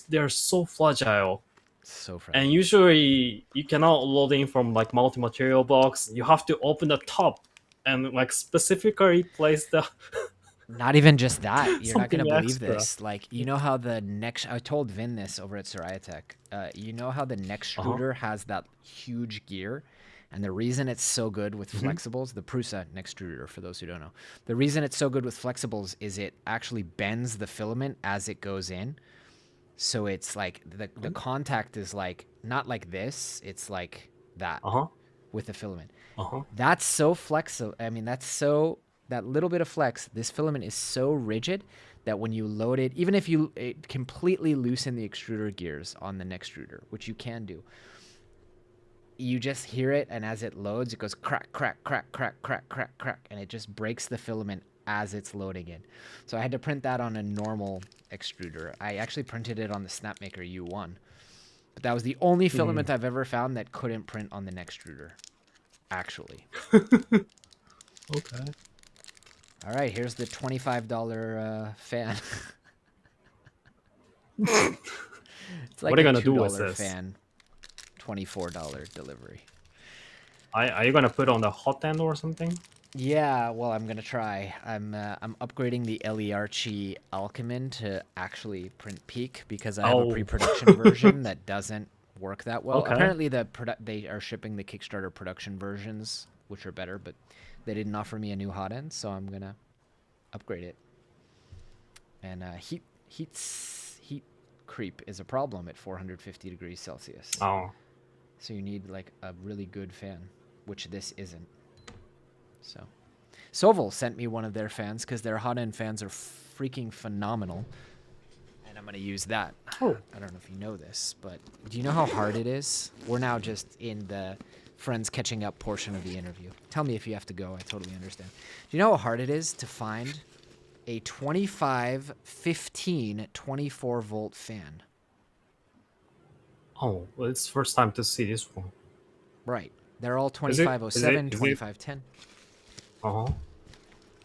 [SPEAKER 3] they're so fragile.
[SPEAKER 2] So fragile.
[SPEAKER 3] And usually you cannot load in from like multi-material box. You have to open the top and like specifically place the
[SPEAKER 2] Not even just that. You're not going to believe
[SPEAKER 3] extra.
[SPEAKER 2] this. Like, you know how I told Vin this over at Sorayatech. You know how the Nextruder has that huge gear? And the reason it's so good with flexibles, the Prusa Nextruder, for those who don't know, the reason it's so good with flexibles is it actually bends the filament as it goes in. So it's like the contact is like not like this, it's like that with the filament. That's so flexible. I mean, that little bit of flex, this filament is so rigid that when you load it, even if you completely loosen the extruder gears on the Nextruder, which you can do, you just hear it, and as it loads, it goes crack, crack, crack, crack, crack, crack, crack, and it just breaks the filament as it's loading in. So I had to print that on a normal extruder. I actually printed it on the Snapmaker U1, but that was the only filament I've ever found that couldn't print on the Nextruder, actually.
[SPEAKER 3] Okay.
[SPEAKER 2] All right, here's the $25 fan. It's like
[SPEAKER 3] What are you
[SPEAKER 2] a
[SPEAKER 3] gonna do with
[SPEAKER 2] $2
[SPEAKER 3] this?
[SPEAKER 2] fan, $24 delivery.
[SPEAKER 3] Are you gonna put on the hot end or something?
[SPEAKER 2] Yeah, well, I'm gonna try. I'm upgrading the Horiuchi Alchemin to actually print peak because I have a pre-production version that doesn't work that well.
[SPEAKER 3] Okay.
[SPEAKER 2] Apparently, they are shipping the Kickstarter production versions, which are better, but they didn't offer me a new hot end, so I'm gonna upgrade it. And heat creep is a problem at 450 degrees Celsius.
[SPEAKER 3] Oh,
[SPEAKER 2] So you need like a really good fan, which this isn't. So Soval sent me one of their fans because their hot end fans are freaking phenomenal. And I'm going to use that.
[SPEAKER 3] Oh.
[SPEAKER 2] I don't know if you know this, but do you know how hard it is? We're now just in the friends catching up portion of the interview. Tell me if you have to go. I totally understand. Do you know how hard it is to find a 25, 15, 24 volt fan?
[SPEAKER 3] Oh, well, it's first time to see this one.
[SPEAKER 2] Right. They're all 2507,
[SPEAKER 3] is it-
[SPEAKER 2] 2510.
[SPEAKER 3] Uh-huh.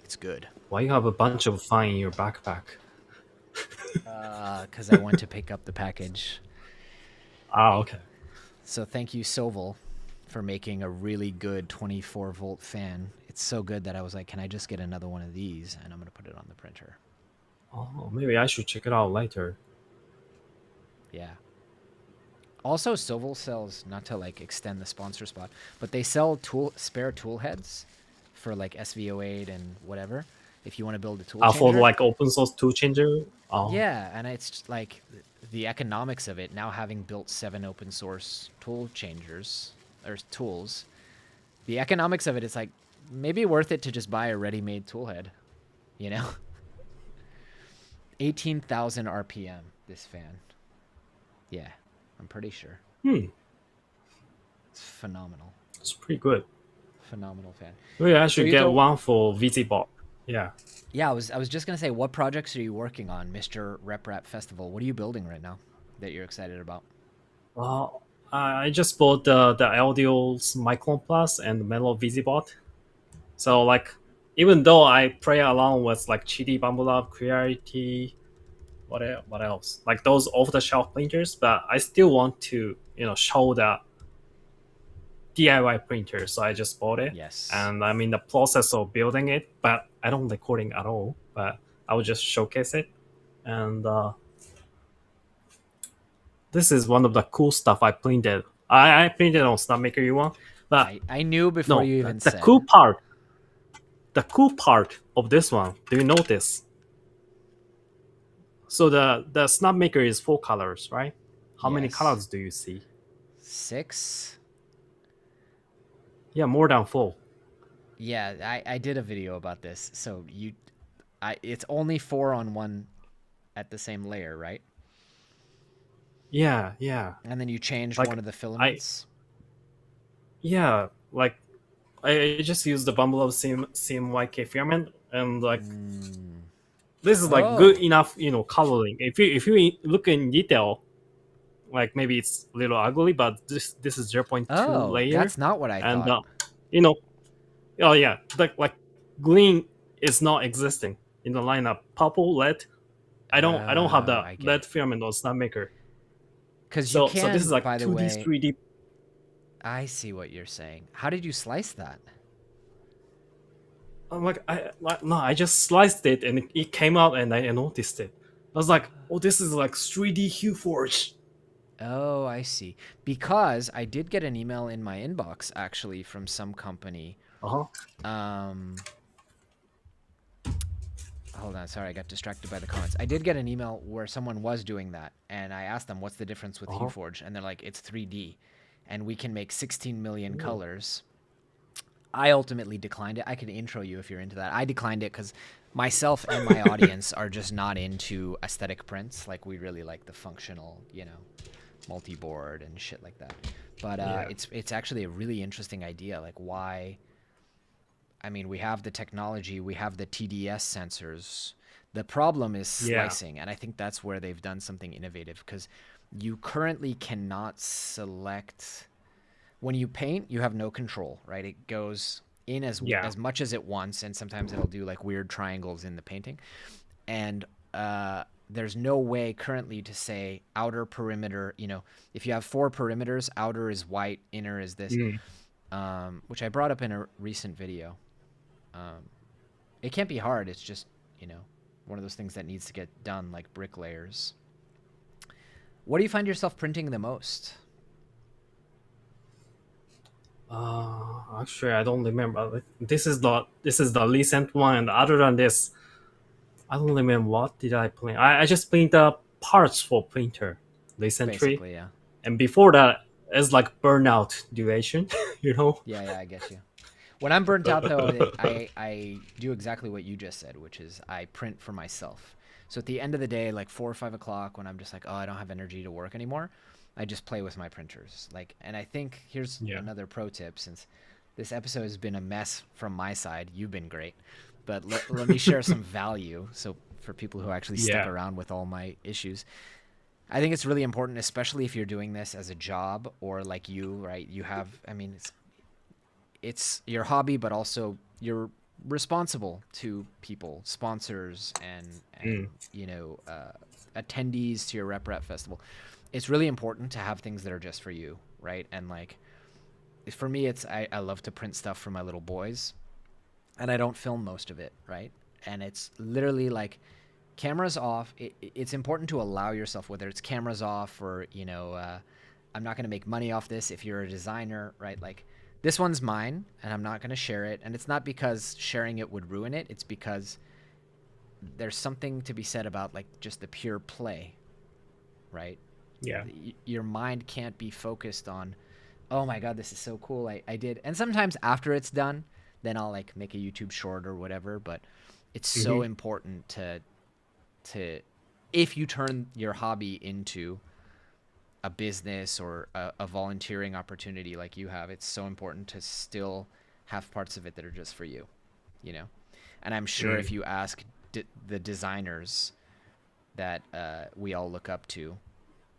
[SPEAKER 2] It's good.
[SPEAKER 3] Why you have a bunch of fun in your backpack?
[SPEAKER 2] Because I went to pick up the package.
[SPEAKER 3] Ah, okay.
[SPEAKER 2] So thank you, Soval, for making a really good 24 volt fan. It's so good that I was like, can I just get another one of these? And I'm going to put it on the printer.
[SPEAKER 3] Oh, maybe I should check it out later.
[SPEAKER 2] Yeah. Also, Soval sells, not to like extend the sponsor spot, but they sell spare tool heads for like SVO8 and whatever. If you want to build a tool changer.
[SPEAKER 3] For like open source tool changer? Oh.
[SPEAKER 2] Yeah, and it's just like the economics of it, now having built 7 open source tool changers, or tools, the economics of it is like, maybe worth it to just buy a ready-made tool head, you know? 18,000 RPM, this fan. Yeah, I'm pretty sure. It's phenomenal.
[SPEAKER 3] It's pretty good.
[SPEAKER 2] Phenomenal fan.
[SPEAKER 3] Maybe I should get
[SPEAKER 2] Yuto-
[SPEAKER 3] one for VZBot. Yeah.
[SPEAKER 2] Yeah, I was just going to say, what projects are you working on, Mr. RepRap Festival? What are you building right now that you're excited about?
[SPEAKER 3] Well, I just bought the Audio's Micron Plus and Metal VZBot. So like, even though I play along with like Chidi, Bambulab, Creality, what else? Like those off-the-shelf printers, but I still want to, show the DIY printer, so I just bought it.
[SPEAKER 2] Yes.
[SPEAKER 3] And I'm in the process of building it, but I don't recording at all. But I will just showcase it. And this is one of the cool stuff I printed. I printed on SnapMaker U1, but
[SPEAKER 2] I knew before you even said.
[SPEAKER 3] the cool part of this one. Do you notice? So the SnapMaker is 4 colors, right? How many
[SPEAKER 2] Yes.
[SPEAKER 3] colors do you see?
[SPEAKER 2] 6?
[SPEAKER 3] Yeah, more than 4.
[SPEAKER 2] Yeah, I did a video about this. So it's only 4 on one at the same layer, right?
[SPEAKER 3] Yeah.
[SPEAKER 2] And then you change
[SPEAKER 3] Like,
[SPEAKER 2] one of the filaments.
[SPEAKER 3] Yeah, like I just use the Bumble of CMYK filament, and like this is like good enough, coloring. If you look in detail, like maybe it's a little ugly, but this is 0.2 layer.
[SPEAKER 2] That's not what I
[SPEAKER 3] and
[SPEAKER 2] thought.
[SPEAKER 3] oh yeah, like green is not existing in the lineup. Purple, red. I don't have the
[SPEAKER 2] I get
[SPEAKER 3] red
[SPEAKER 2] it.
[SPEAKER 3] filament on SnapMaker.
[SPEAKER 2] Because
[SPEAKER 3] So
[SPEAKER 2] you can,
[SPEAKER 3] this is like
[SPEAKER 2] by the
[SPEAKER 3] 2D,
[SPEAKER 2] way,
[SPEAKER 3] 3D.
[SPEAKER 2] I see what you're saying. How did you slice that?
[SPEAKER 3] I'm like, I just sliced it and it came out and I noticed it. I was like, oh, this is like 3D Hue Forge.
[SPEAKER 2] Oh, I see. Because I did get an email in my inbox, actually, from some company.
[SPEAKER 3] Uh-huh.
[SPEAKER 2] Hold on, sorry, I got distracted by the comments. I did get an email where someone was doing that, and I asked them, what's the difference with HueForge? And they're like, it's 3D, and we can make 16 million colors. I ultimately declined it. I can intro you if you're into that. I declined it because myself and my audience are just not into aesthetic prints. Like, we really like the functional, multi-board and shit like that. But it's actually a really interesting idea. Like, why... I mean, we have the technology, we have the TDS sensors. The problem is slicing, and I think that's where they've done something innovative, because you currently cannot select... When you paint, you have no control, right? It goes in as much as it wants, and sometimes it'll do like weird triangles in the painting. And there's no way currently to say outer perimeter, if you have 4 perimeters, outer is white, inner is this, which I brought up in a recent video. It can't be hard. It's just, one of those things that needs to get done, like bricklayers. What do you find yourself printing the most?
[SPEAKER 3] Actually, I don't remember. This is the recent one, and other than this, I don't remember what did I print. I just print the parts for printer recently,
[SPEAKER 2] Basically, yeah.
[SPEAKER 3] and before that, it's like burnout duration. You know?
[SPEAKER 2] Yeah, I get you. When I'm burnt out, though, I do exactly what you just said, which is I print for myself. So at the end of the day, like 4 or 5 o'clock, when I'm just like, oh, I don't have energy to work anymore, I just play with my printers. Like, and I think here's
[SPEAKER 3] Yeah.
[SPEAKER 2] another pro tip, since this episode has been a mess from my side. You've been great, but let me share some value. So for people who actually stuck
[SPEAKER 3] Yeah.
[SPEAKER 2] around with all my issues, I think it's really important, especially if you're doing this as a job or like you, right? You have, I mean, it's your hobby, but also you're responsible to people, sponsors, and attendees to your RepRap festival. It's really important to have things that are just for you, right? And like for me, it's I love to print stuff for my little boys, and I don't film most of it, right? And it's literally like cameras off. It's important to allow yourself, whether it's cameras off or I'm not going to make money off this. If you're a designer, right? Like this one's mine and I'm not going to share it. And it's not because sharing it would ruin it. It's because there's something to be said about like just the pure play, right?
[SPEAKER 3] Yeah.
[SPEAKER 2] Your mind can't be focused on, oh my God, this is so cool. I did. And sometimes after it's done, then I'll like make a YouTube short or whatever. But it's so important to if you turn your hobby into a business or a volunteering opportunity like you have, it's so important to still have parts of it that are just for you, And I'm sure if you ask the designers that we all look up to,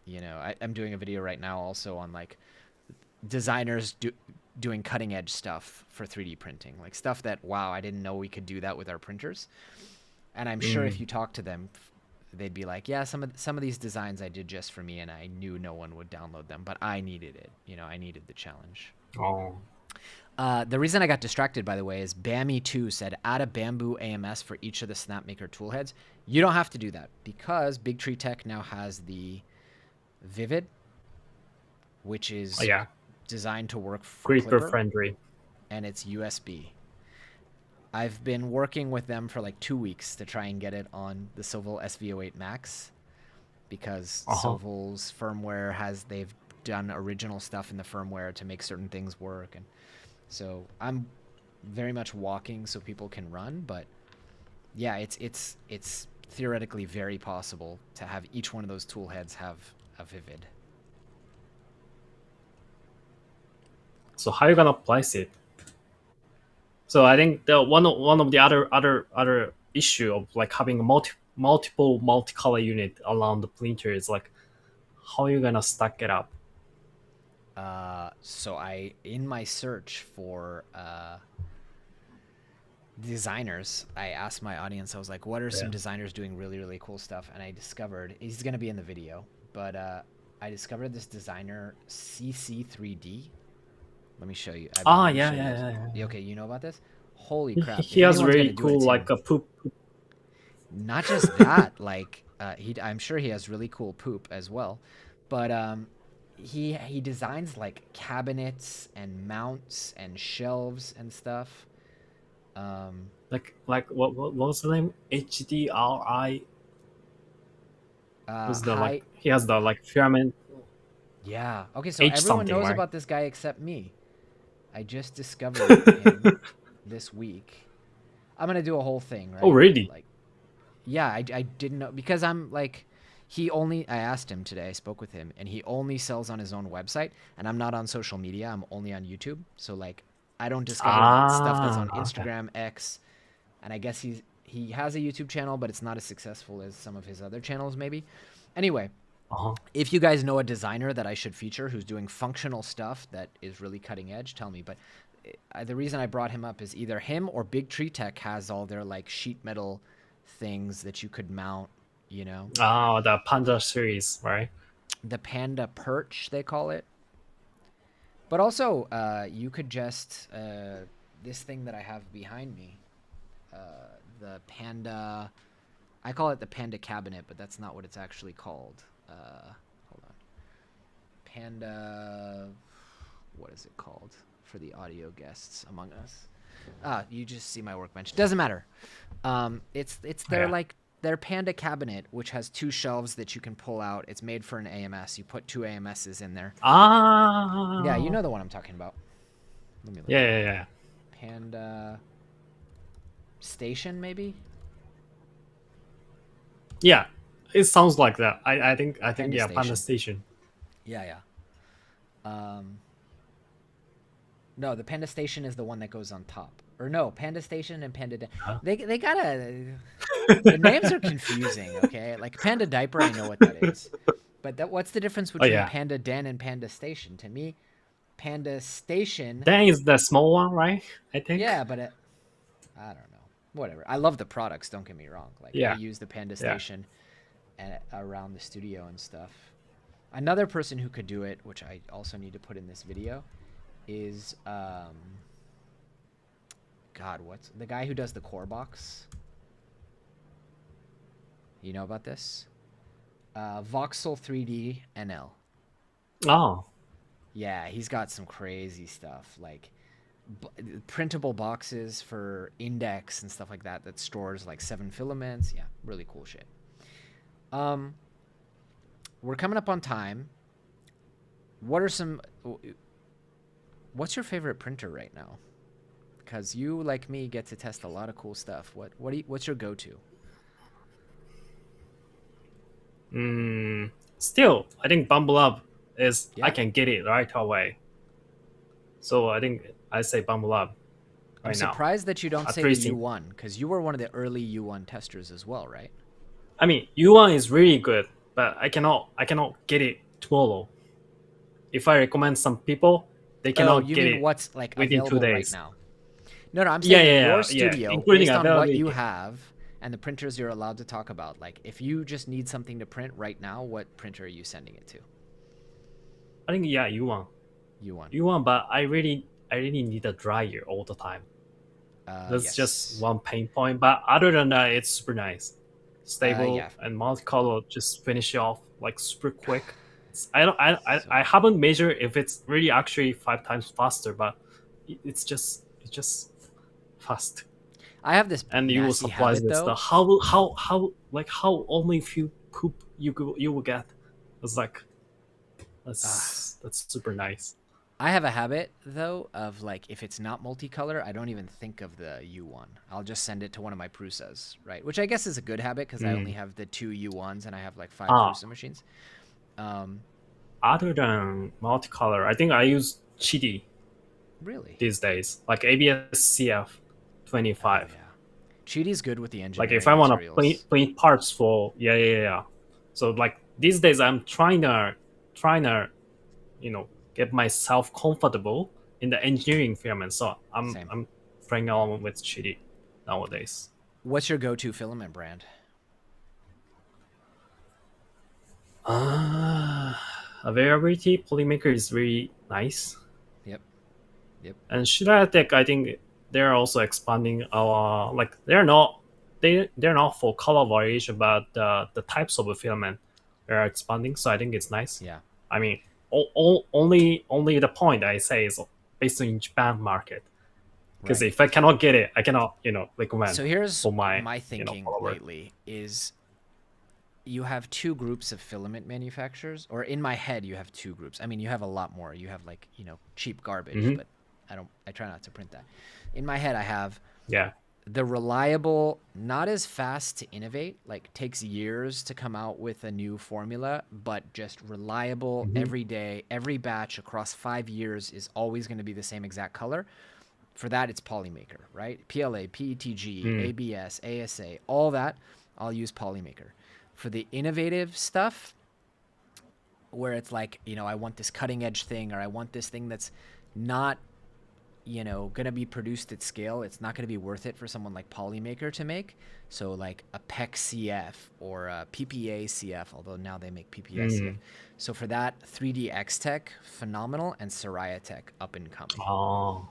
[SPEAKER 2] I'm doing a video right now also on like designers doing cutting edge stuff for 3D printing, like stuff that, wow, I didn't know we could do that with our printers. And I'm sure if you talk to them, they'd be like, yeah, some of these designs I did just for me, and I knew no one would download them, but I needed it. I needed the challenge.
[SPEAKER 3] Oh.
[SPEAKER 2] The reason I got distracted, by the way, is Bammy2 said, add a bamboo AMS for each of the Snapmaker toolheads. You don't have to do that because Big Tree Tech now has the Vivid, which is designed to work for
[SPEAKER 3] Gripper friendly,
[SPEAKER 2] and it's USB. I've been working with them for like 2 weeks to try and get it on the Sovol SV08 Max because Sovol's firmware they've done original stuff in the firmware to make certain things work. And so I'm very much walking so people can run, but yeah, it's theoretically very possible to have each one of those tool heads have a Vivid.
[SPEAKER 3] So how are you gonna place it? So I think one of the other issue of like having a multiple multicolor unit around the printer is like how are you gonna stack it up?
[SPEAKER 2] So in my search for designers, I asked my audience, I was like, what are some designers doing really, really cool stuff? And I discovered, he's going to be in the video, but I discovered this designer, CC3D. Let me show you.
[SPEAKER 3] Yeah.
[SPEAKER 2] Okay, you know about this? Holy crap.
[SPEAKER 3] He has really cool like a poop.
[SPEAKER 2] Not just that, like I'm sure he has really cool poop as well, but he designs like cabinets and mounts and shelves and stuff.
[SPEAKER 3] Like what was the name? HDRI. He has the like filament.
[SPEAKER 2] Yeah. Okay, so
[SPEAKER 3] H
[SPEAKER 2] everyone knows
[SPEAKER 3] right?
[SPEAKER 2] about this guy except me. I just discovered him this week. I'm gonna do a whole thing, right?
[SPEAKER 3] Oh, really?
[SPEAKER 2] Like, yeah, I didn't know because I'm like, I asked him today. I spoke with him, and he only sells on his own website, and I'm not on social media. I'm only on YouTube. So like, I don't discover stuff that's on Instagram, X, and I guess he has a YouTube channel, but it's not as successful as some of his other channels, maybe. Anyway. If you guys know a designer that I should feature who's doing functional stuff that is really cutting edge, tell me. But the reason I brought him up is either him or Big Tree Tech has all their like sheet metal things that you could mount,
[SPEAKER 3] Oh, the Panda series, right?
[SPEAKER 2] The Panda Perch, they call it. But also, you could just, this thing that I have behind me, the Panda, I call it the Panda Cabinet, but that's not what it's actually called. Hold on. Panda, what is it called for the audio guests among us? You just see my workbench. Doesn't matter. It's their like their Panda cabinet, which has 2 shelves that you can pull out. It's made for an AMS. You put 2 AMSs in there. Yeah, you know the one I'm talking about. Let me look.
[SPEAKER 3] Yeah.
[SPEAKER 2] Panda Station, maybe?
[SPEAKER 3] Yeah, it sounds like that. I think
[SPEAKER 2] Panda
[SPEAKER 3] yeah,
[SPEAKER 2] Station.
[SPEAKER 3] Panda Station.
[SPEAKER 2] Yeah. No, the Panda Station is the one that goes on top. Or no, Panda Station and Panda...
[SPEAKER 3] Huh?
[SPEAKER 2] They gotta... The names are confusing, okay? Like Panda Diaper, I know what that is. But what's the difference between
[SPEAKER 3] yeah.
[SPEAKER 2] Panda Den and Panda Station? To me, Panda Station...
[SPEAKER 3] That is the small one, right? I think.
[SPEAKER 2] Yeah, but I don't know. Whatever. I love the products, don't get me wrong. Like,
[SPEAKER 3] Yeah.
[SPEAKER 2] I use the Panda Station around the studio and stuff. Another person who could do it, which I also need to put in this video, is God, what's the guy who does the core box? You know about this? Voxel 3D NL.
[SPEAKER 3] Oh.
[SPEAKER 2] Yeah, he's got some crazy stuff, like printable boxes for index and stuff like that stores like 7 filaments. Yeah, really cool shit. We're coming up on time. What's your favorite printer right now? Because you, like me, get to test a lot of cool stuff. What's your go-to?
[SPEAKER 3] Still, I think Bumble Up is
[SPEAKER 2] Yeah.
[SPEAKER 3] I can get it right away. So I think I say Bumble Up
[SPEAKER 2] I'm
[SPEAKER 3] right now.
[SPEAKER 2] surprised that you don't say the
[SPEAKER 3] tracing.
[SPEAKER 2] U1, because you were one of the early U1 testers as well, right?
[SPEAKER 3] I mean, U1 is really good, but I cannot get it tomorrow. If I recommend some people, they cannot
[SPEAKER 2] you
[SPEAKER 3] get
[SPEAKER 2] mean
[SPEAKER 3] it
[SPEAKER 2] what's like
[SPEAKER 3] within 2
[SPEAKER 2] available right
[SPEAKER 3] days.
[SPEAKER 2] now? No, I'm saying in your
[SPEAKER 3] Yeah,
[SPEAKER 2] studio,
[SPEAKER 3] including
[SPEAKER 2] based on what you
[SPEAKER 3] availability.
[SPEAKER 2] have and the printers you're allowed to talk about. Like, if you just need something to print right now, what printer are you sending it to?
[SPEAKER 3] I think U1.
[SPEAKER 2] U1.
[SPEAKER 3] But I really need a dryer all the time. That's
[SPEAKER 2] Yes.
[SPEAKER 3] just one pain point. But other than that, it's super nice, stable,
[SPEAKER 2] Yeah.
[SPEAKER 3] and multicolor. Just finish it off like super quick. I haven't measured if it's really actually 5 times faster, but it's just fast.
[SPEAKER 2] I have this
[SPEAKER 3] And you will
[SPEAKER 2] nasty
[SPEAKER 3] surprise
[SPEAKER 2] habit,
[SPEAKER 3] this.
[SPEAKER 2] though.
[SPEAKER 3] How only few poop you will get. It's like that's super nice.
[SPEAKER 2] I have a habit, though, of like, if it's not multicolor, I don't even think of the U1. I'll just send it to one of my Prusas, right? Which I guess is a good habit, because I only have the 2 U1s and I have like 5 Prusa machines.
[SPEAKER 3] Other than multicolor, I think I use Chidi
[SPEAKER 2] Really?
[SPEAKER 3] these days, like ABS CF 25.
[SPEAKER 2] Yeah. Chidi's good with the engineering
[SPEAKER 3] Like if I want to
[SPEAKER 2] materials.
[SPEAKER 3] print parts for So like these days I'm trying to get myself comfortable in the engineering filament. So I'm playing on with Chidi nowadays.
[SPEAKER 2] What's your go-to filament brand?
[SPEAKER 3] Availability Polymaker is really nice.
[SPEAKER 2] Yep.
[SPEAKER 3] And Shirayatech, I think they're also expanding our they're not for color variation, but the types of filament are expanding. So I think it's nice.
[SPEAKER 2] Yeah.
[SPEAKER 3] I mean, only the point I say is based in Japan market. Because if I cannot get it, I cannot recommend.
[SPEAKER 2] So here's
[SPEAKER 3] for my
[SPEAKER 2] thinking lately is you have 2 groups of filament manufacturers, or in my head you have 2 groups. I mean, you have a lot more. You have like cheap garbage, but I try not to print that. In my head I have the reliable, not as fast to innovate, like takes years to come out with a new formula, but just reliable every day, every batch across 5 years is always going to be the same exact color. For that, it's Polymaker, right? PLA, PETG, ABS, ASA, all that, I'll use Polymaker. For the innovative stuff, where it's like, I want this cutting edge thing, or I want this thing that's not, going to be produced at scale, it's not going to be worth it for someone like Polymaker to make. So like a PEC CF or a PPA CF, although now they make PPA CF. So for that, 3D X Tech, phenomenal, and Shirayatech, up and coming.
[SPEAKER 3] Oh.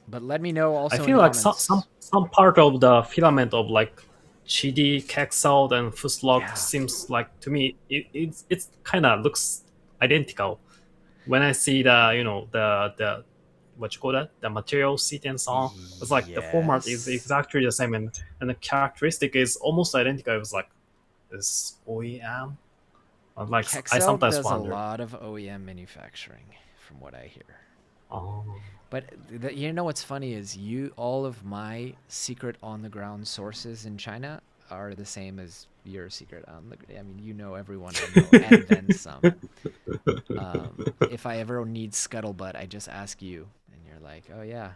[SPEAKER 2] But let me know also.
[SPEAKER 3] I feel like some part of the filament of like Chidi, Kexalt, and Fuslock seems like, to me, it's kind of looks identical. When I see the what you call that, the material sheet and so on. It's like the format is
[SPEAKER 2] Yes.
[SPEAKER 3] exactly the same, and the characteristic is almost identical. It was like this OEM. Like I
[SPEAKER 2] Kexel
[SPEAKER 3] sometimes
[SPEAKER 2] does
[SPEAKER 3] wonder.
[SPEAKER 2] a lot of OEM manufacturing, from what I hear.
[SPEAKER 3] Oh.
[SPEAKER 2] But you know what's funny is all of my secret on the ground sources in China are the same as your secret on the. I mean, you know everyone I know, and then some. If I ever need scuttlebutt, I just ask you, and you're like, "Oh yeah,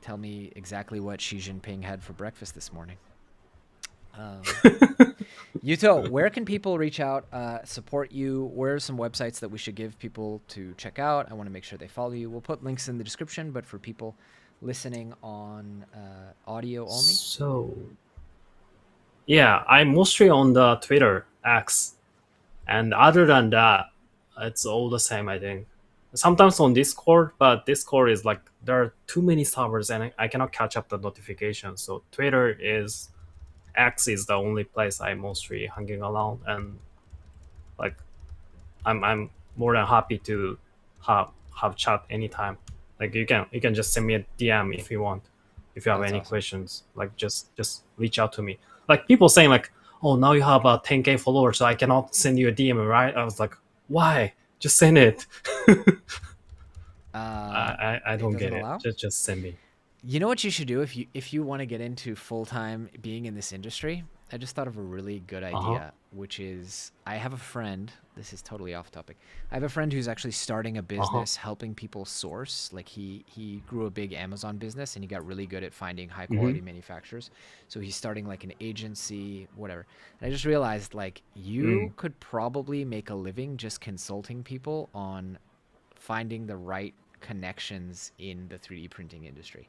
[SPEAKER 2] tell me exactly what Xi Jinping had for breakfast this morning." Yuto, where can people reach out, support you? Where are some websites that we should give people to check out? I want to make sure they follow you. We'll put links in the description, but for people listening on audio only.
[SPEAKER 3] So, yeah, I'm mostly on the Twitter X, and other than that, it's all the same. I think sometimes on Discord, but Discord is like there are too many servers, and I cannot catch up the notifications. So Twitter is X is the only place I'm mostly hanging around, and like I'm more than happy to have chat anytime. Like you can just send me a DM if you want, if you have
[SPEAKER 2] That's
[SPEAKER 3] any
[SPEAKER 2] awesome.
[SPEAKER 3] questions. Like just reach out to me. Like people saying like, oh, now you have a 10K followers, so I cannot send you a DM, right? I was like, why? Just send it. I
[SPEAKER 2] It
[SPEAKER 3] don't
[SPEAKER 2] doesn't
[SPEAKER 3] get it.
[SPEAKER 2] allow?
[SPEAKER 3] Just send me.
[SPEAKER 2] You know what you should do if you want to get into full-time being in this industry? I just thought of a really good idea, which is I have a friend, this is totally off topic. I have a friend who's actually starting a business helping people source. Like he grew a big Amazon business and he got really good at finding high quality manufacturers. So he's starting like an agency, whatever. And I just realized like you could probably make a living just consulting people on finding the right connections in the 3D printing industry.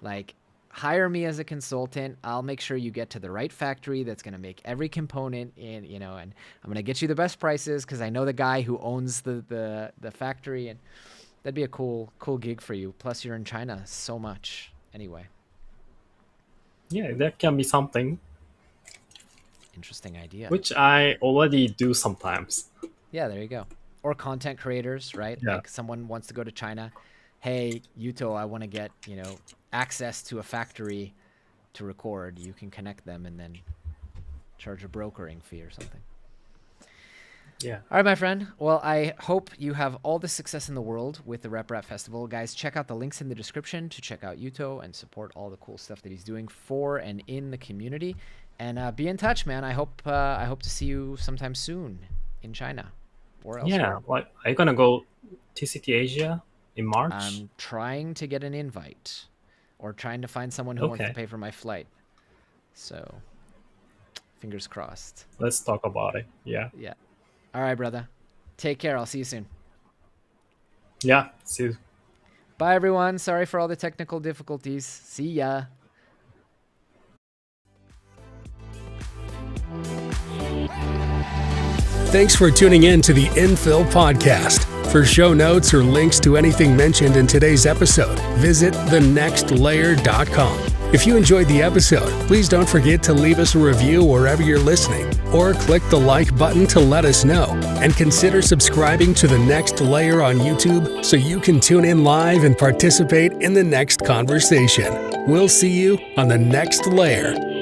[SPEAKER 2] Like hire me as a consultant. I'll make sure you get to the right factory that's going to make every component in, and I'm going to get you the best prices because I know the guy who owns the factory, and that'd be a cool gig for you. Plus you're in China so much anyway.
[SPEAKER 3] Yeah, that can be something
[SPEAKER 2] Interesting idea.
[SPEAKER 3] which I already do sometimes.
[SPEAKER 2] Yeah, there you go. Or content creators, right?
[SPEAKER 3] Yeah.
[SPEAKER 2] Like someone wants to go to China. Hey, Yuto, I want to get, access to a factory to record. You can connect them and then charge a brokering fee or something.
[SPEAKER 3] Yeah.
[SPEAKER 2] All right, my friend. Well, I hope you have all the success in the world with the RepRap Festival. Guys, check out the links in the description to check out Yuto and support all the cool stuff that he's doing for and in the community. And be in touch, man. I hope to see you sometime soon in China or elsewhere.
[SPEAKER 3] Yeah, like are you gonna go TCT Asia in March?
[SPEAKER 2] I'm trying to get an invite or trying to find someone who wants to
[SPEAKER 3] Okay.
[SPEAKER 2] pay for my flight. So, fingers crossed.
[SPEAKER 3] Let's talk about it. Yeah.
[SPEAKER 2] Yeah. All right, brother. Take care. I'll see you soon.
[SPEAKER 3] Yeah. See you.
[SPEAKER 2] Bye, everyone. Sorry for all the technical difficulties. See ya.
[SPEAKER 1] Thanks for tuning in to the Infill Podcast. For show notes or links to anything mentioned in today's episode, visit thenextlayer.com. If you enjoyed the episode, please don't forget to leave us a review wherever you're listening, or click the like button to let us know. And consider subscribing to The Next Layer on YouTube so you can tune in live and participate in the next conversation. We'll see you on The Next Layer.